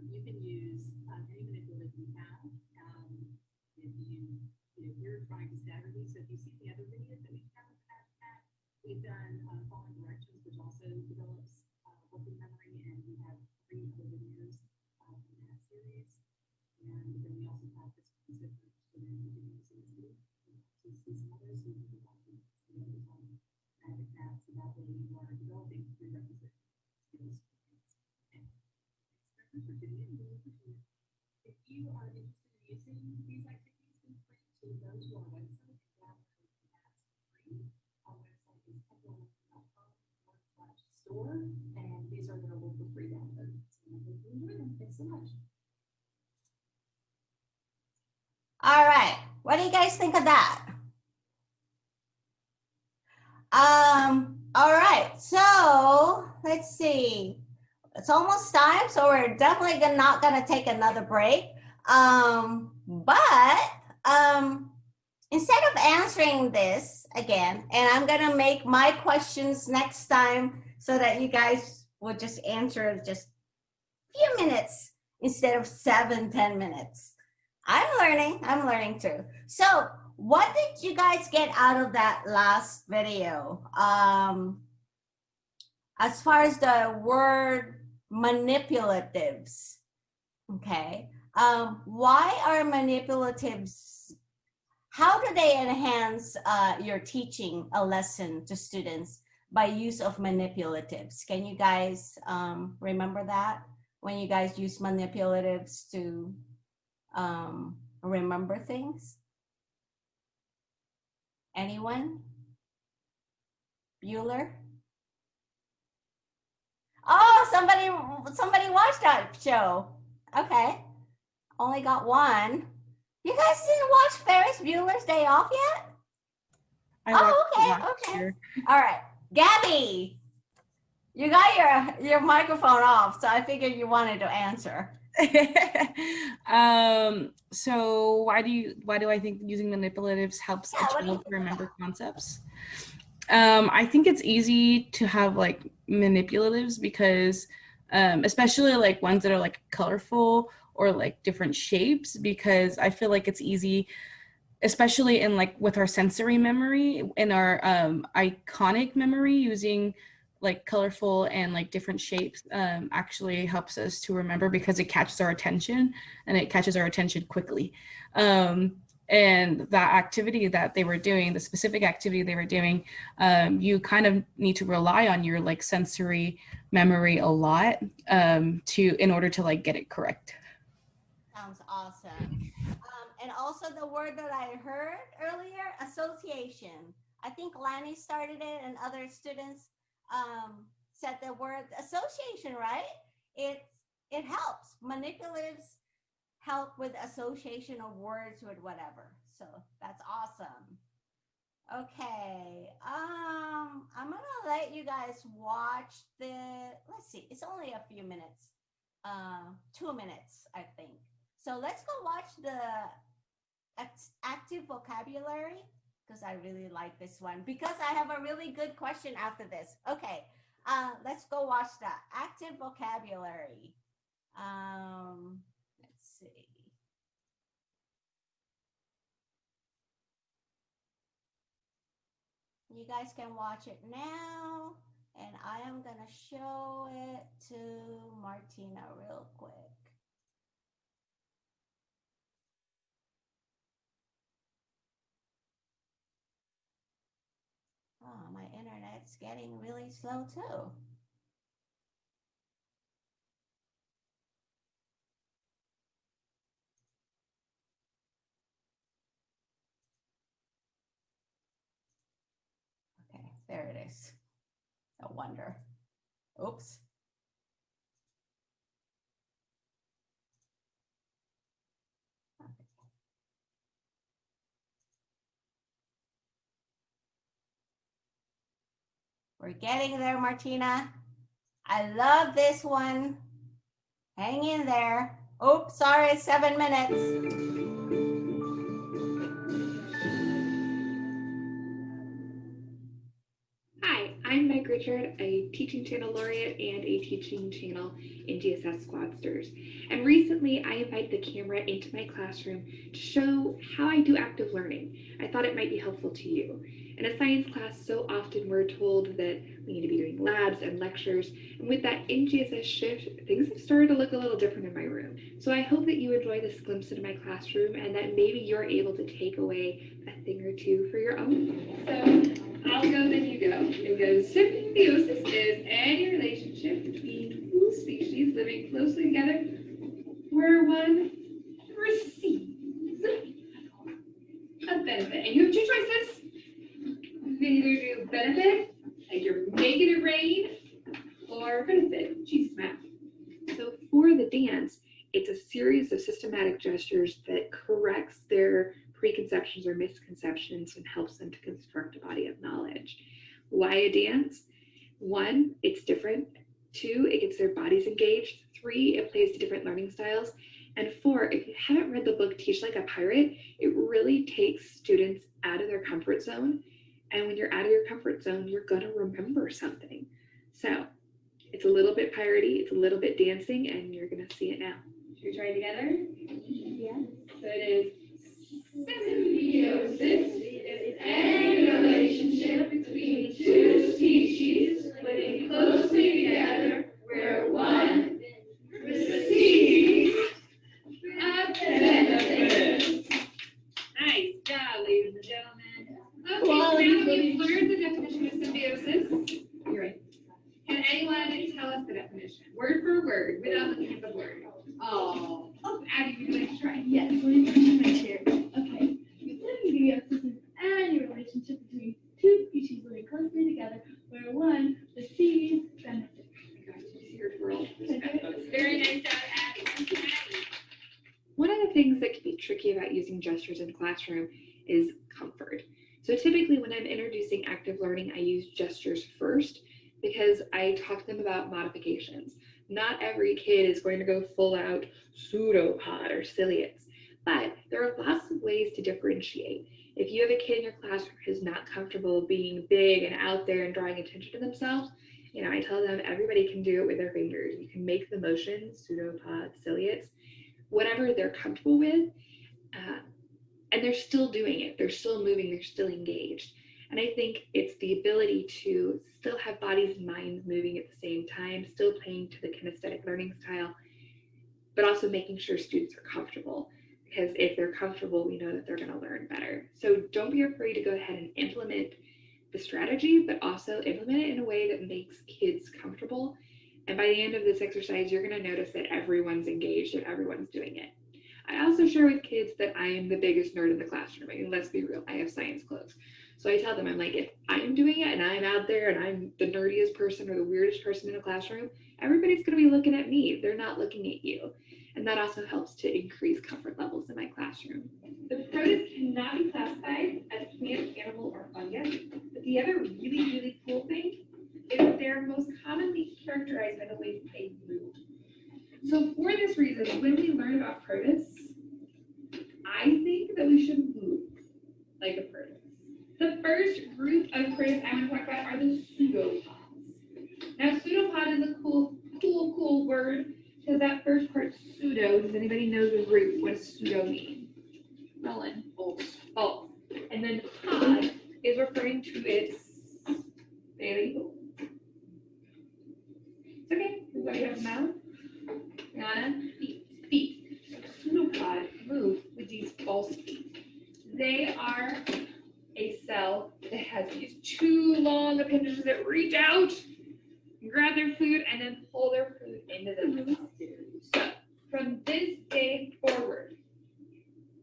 You can use any manipulative you have. If you're trying to stagger these, so if you see the other videos that we have in the hashtag, we've done following directions, which also develops working memory, and we have 3 other videos in that series. And then we also have this concept of student to see some others who can be watching the others on Magic Math, so that way you are developing prerequisite skills. Okay. Thanks for tuning in. If you are interested in using these activities, feel free to go to our website. Free. Our website is technology.com/store, and these are available for free download. So I hope you enjoy them. Thanks so much. All right. What do you guys think of that? All right. So let's see. It's almost time, so we're definitely not gonna take another break. Instead of answering this again, and I'm gonna make my questions next time so that you guys will just answer just a few minutes instead of 7-10 minutes. I'm learning too. So what did you guys get out of that last video? As far as the word manipulatives, okay. Why are manipulatives, how do they enhance your teaching a lesson to students by use of manipulatives? Can you guys remember that when you guys use manipulatives to remember things? Anyone? Bueller? Oh, somebody watched that show. Okay. Only got one. You guys didn't watch Ferris Bueller's Day Off yet? Okay. All right. Gabby, you got your microphone off, so I figured you wanted to answer. So why do I think using manipulatives helps a child remember concepts? I think it's easy to have like manipulatives because especially like ones that are like colorful or like different shapes, because I feel like it's easy, especially in like with our sensory memory, in our iconic memory, using like colorful and like different shapes actually helps us to remember because it catches our attention, and it catches our attention quickly. And that activity that they were doing, the specific activity they were doing, you kind of need to rely on your like sensory memory a lot in order to like get it correct. Sounds awesome. And also the word that I heard earlier, association. I think Lanny started it and other students said the word association, right? It helps. Manipulatives help with association of words with whatever. So that's awesome. Okay. I'm gonna let you guys watch let's see, it's only a few minutes. 2 minutes, I think. So let's go watch the active vocabulary, because I really like this one, because I have a really good question after this. Okay, let's go watch the active vocabulary. Let's see. You guys can watch it now, and I am gonna show it to Martina real quick. Oh, my internet's getting really slow too. There it is. No wonder. Oops. We're getting there, Martina. I love this one. Hang in there. Oops, sorry, 7 minutes. Hi, I'm Meg Richard, a Teaching Channel Laureate and a Teaching Channel NGSS Squadsters. And recently I invited the camera into my classroom to show how I do active learning. I thought it might be helpful to you. In a science class, so often we're told that we need to be doing labs and lectures, and with that NGSS shift, things have started to look a little different in my room. So I hope that you enjoy this glimpse into my classroom and that maybe you're able to take away a thing or two for your own. So I'll go, then you go. It goes, symbiosis is any relationship between two species living closely together where one receives a benefit. And you have two choices. You can either do benefit, like you're making it rain, or benefit, Jesus math. So for the dance, it's a series of systematic gestures that corrects their preconceptions or misconceptions and helps them to construct a body of knowledge. Why a dance? 1, it's different. 2, it gets their bodies engaged. 3, it plays to different learning styles. And 4, if you haven't read the book Teach Like a Pirate, it really takes students out of their comfort zone. And when you're out of your comfort zone, you're gonna remember something. So it's a little bit piratey, it's a little bit dancing, and you're gonna see it now. Should we try it together? Yeah. So it is symbiosis is any relationship between two species living closely together where one receives a benefit. Nice job, ladies and gentlemen. Okay, now that you've learned the definition of symbiosis, you're right. Can anyone tell us the definition, word for word, without looking at the word? Oh, Abby, would you like to try? Yes, let me put you in my chair. Okay. Symbiosis is any relationship between two species living closely together where one receives benefit. Very nice job, Abby. One of the things that can be tricky about using gestures in classroom is comfort. So typically when I'm introducing active learning, I use gestures first because I talk to them about modifications. Not every kid is going to go full out pseudopod or ciliates, but there are lots of ways to differentiate. If you have a kid in your classroom who's not comfortable being big and out there and drawing attention to themselves, you know, I tell them everybody can do it with their fingers. You can make the motions, pseudopod, ciliates, whatever they're comfortable with, and they're still doing it. They're still moving, they're still engaged. And I think it's the ability to still have bodies and minds moving at the same time, still playing to the kinesthetic learning style, but also making sure students are comfortable. Because if they're comfortable, we know that they're going to learn better. So don't be afraid to go ahead and implement the strategy, but also implement it in a way that makes kids comfortable. And by the end of this exercise, you're going to notice that everyone's engaged and everyone's doing it. I also share with kids that I am the biggest nerd in the classroom. I mean, let's be real, I have science clothes. So I tell them, I'm like, if I'm doing it and I'm out there and I'm the nerdiest person or the weirdest person in the classroom, everybody's going to be looking at me. They're not looking at you. And that also helps to increase comfort levels in my classroom. The protists cannot be classified as plant, animal, or fungus. But the other really, really cool thing is that they're most commonly characterized by the way that they move. So for this reason, when we learn about protists, I think that we should move like a protist. The first group of protists I want to talk about are the pseudopods. Now, pseudopod is a cool word because that first part, pseudo, does anybody know the root? What does pseudo mean? Melon. False. And then pod is referring to its daily. It's okay. Everybody have a mouth? Rihanna? Feet. Pseudopod move with these false feet. They are a cell that has these two long appendages that reach out, grab their food, and then pull their food into themselves. So from this day forward,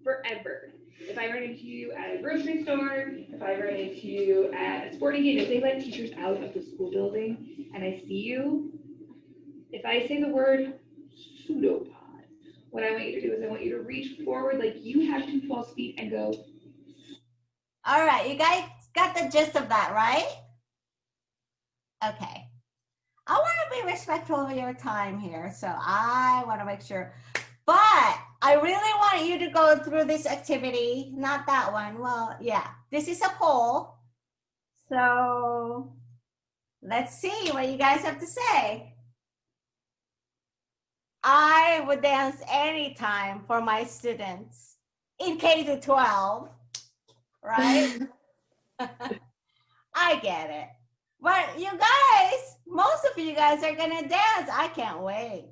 forever, if I run into you at a grocery store, if I run into you at a sporting it, if they let teachers out of the school building and I see you, if I say the word pseudopod, what I want you to do is I want you to reach forward like you have 2 false feet and go. All right, you guys got the gist of that, right? Okay. I want to be respectful of your time here, so I want to make sure. But I really want you to go through this activity, not that one. Well, yeah, this is a poll. So let's see what you guys have to say. I would dance anytime for my students in K to 12, right? I get it. But you guys, most of you guys are gonna dance. I can't wait.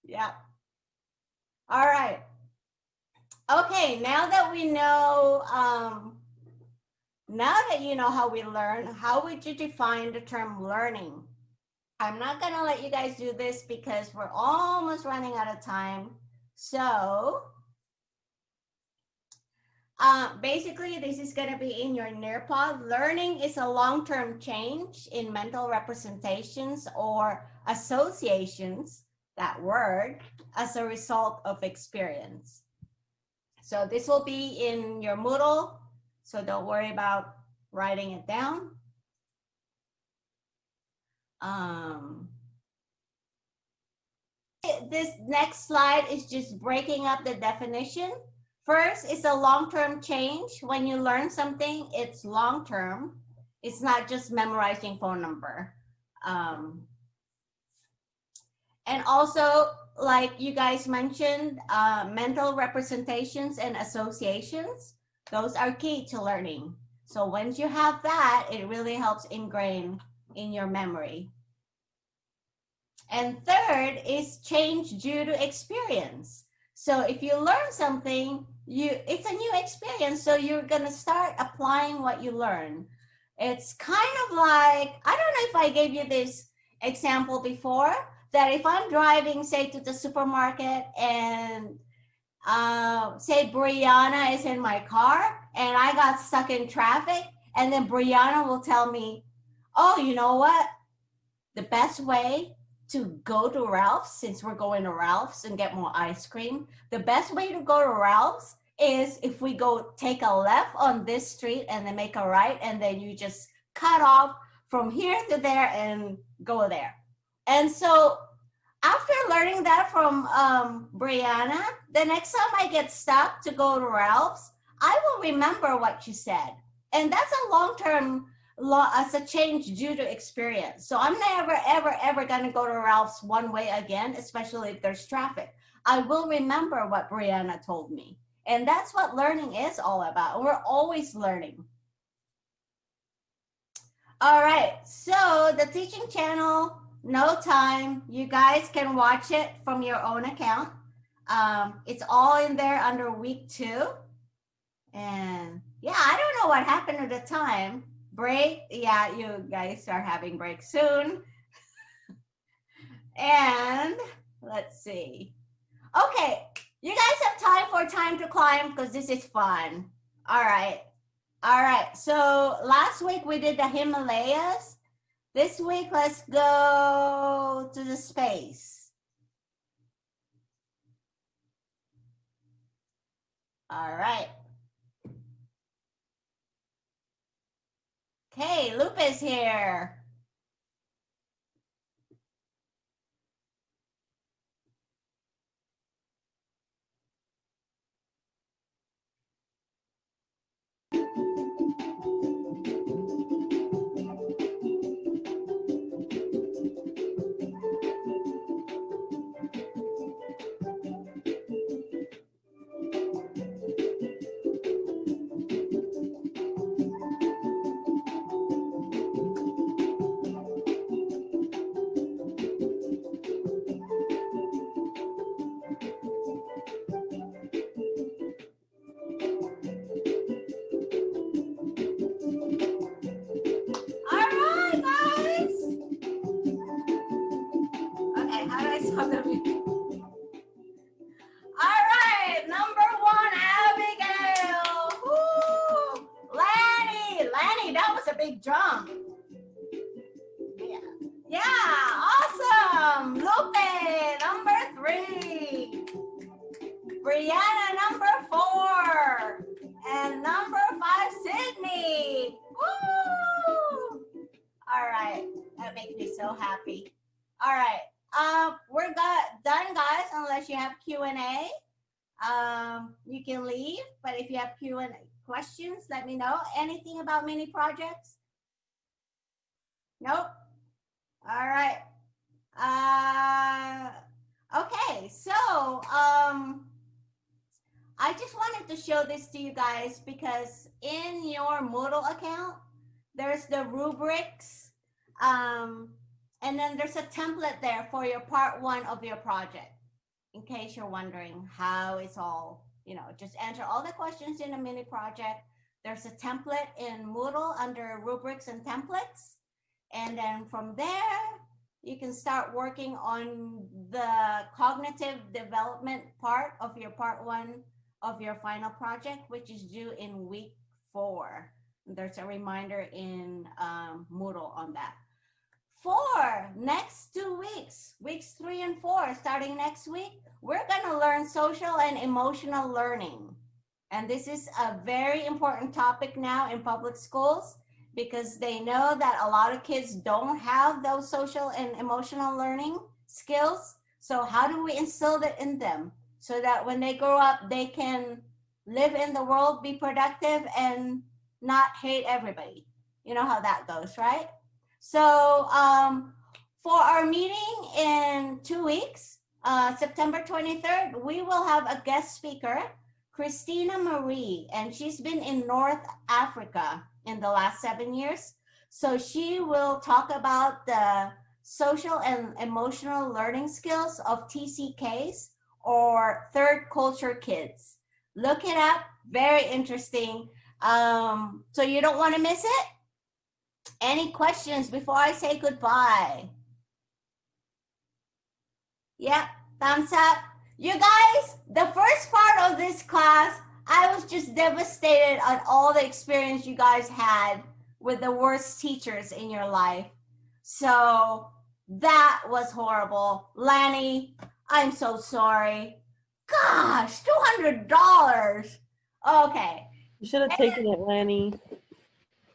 Yep. All right. Okay, now that we know, now that you know how we learn, how would you define the term learning? I'm not gonna let you guys do this because we're almost running out of time. So, basically, this is going to be in your Nearpod. Learning is a long-term change in mental representations or associations, that word, as a result of experience. So this will be in your Moodle, so don't worry about writing it down. This next slide is just breaking up the definition. First, it's a long-term change. When you learn something, it's long-term. It's not just memorizing phone number. And also, like you guys mentioned, mental representations and associations, those are key to learning. So once you have that, it really helps ingrain in your memory. And third is change due to experience. So if you learn something, it's a new experience, so you're gonna start applying what you learn. It's kind of like, I don't know if I gave you this example before, that if I'm driving, say, to the supermarket and say Brianna is in my car and I got stuck in traffic, and then Brianna will tell me, oh, you know what? The best way to go to Ralph's, since we're going to Ralph's and get more ice cream, the best way to go to Ralph's is if we go take a left on this street and then make a right, and then you just cut off from here to there and go there. And so after learning that from Brianna, the next time I get stuck to go to Ralph's, I will remember what you said. And that's a long-term as a change due to experience. So I'm never, ever, ever gonna go to Ralph's one way again, especially if there's traffic. I will remember what Brianna told me. And that's what learning is all about. We're always learning. All right, so the teaching channel, no time. You guys can watch it from your own account. It's all in there under week 2. And yeah, I don't know what happened to the time. Break, yeah, you guys are having break soon. And let's see. Okay, you guys have time for time to climb because this is fun. All right. All right, so last week we did the Himalayas. This week, let's go to the space. All right. Okay, Lupe is here. big jump. Yeah. Yeah, awesome. Lupe, number 3. Brianna, number 4. And number 5, Sydney. Woo! All right, that makes me so happy. All right, we're done, guys, unless you have Q&A. You can leave, but if you have Q&A questions, let me know. Anything about mini projects? Nope. All right. Okay, so I just wanted to show this to you guys because in your Moodle account, there's the rubrics, and then there's a template there for your part 1 of your project. In case you're wondering how it's all, just answer all the questions in a mini project. There's a template in Moodle under rubrics and templates. And then from there, you can start working on the cognitive development part of your part 1 of your final project, which is due in week 4. There's a reminder in Moodle on that. For next 2 weeks, weeks 3 and 4, starting next week, we're gonna learn social and emotional learning. And this is a very important topic now in public schools because they know that a lot of kids don't have those social and emotional learning skills. So how do we instill that in them so that when they grow up, they can live in the world, be productive, and not hate everybody? You know how that goes, right? So for our meeting in 2 weeks, September 23rd, we will have a guest speaker, Christina Marie, and she's been in North Africa in the last 7 years. So she will talk about the social and emotional learning skills of TCKs or third culture kids. Look it up, very interesting. So you don't want to miss it? Any questions before I say goodbye? Yep, thumbs up. You guys, the first part of this class, I was just devastated on all the experience you guys had with the worst teachers in your life. So that was horrible. Lanny, I'm so sorry. Gosh, $200. Okay. You should have taken it, Lanny.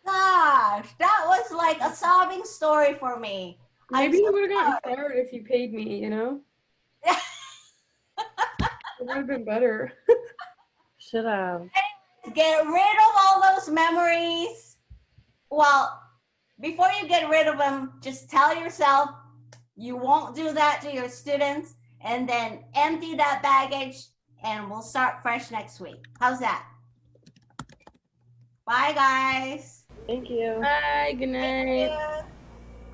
Gosh, that was like a sobbing story for me. Maybe you would have gotten fired if you paid me, It would have been better. Should have. Get rid of all those memories. Well, before you get rid of them, just tell yourself you won't do that to your students, and then empty that baggage, and we'll start fresh next week. How's that? Bye, guys. Thank you. Bye, good night.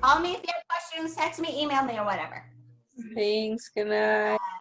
Call me if you have questions, text me, email me, or whatever. Thanks, good night. Bye.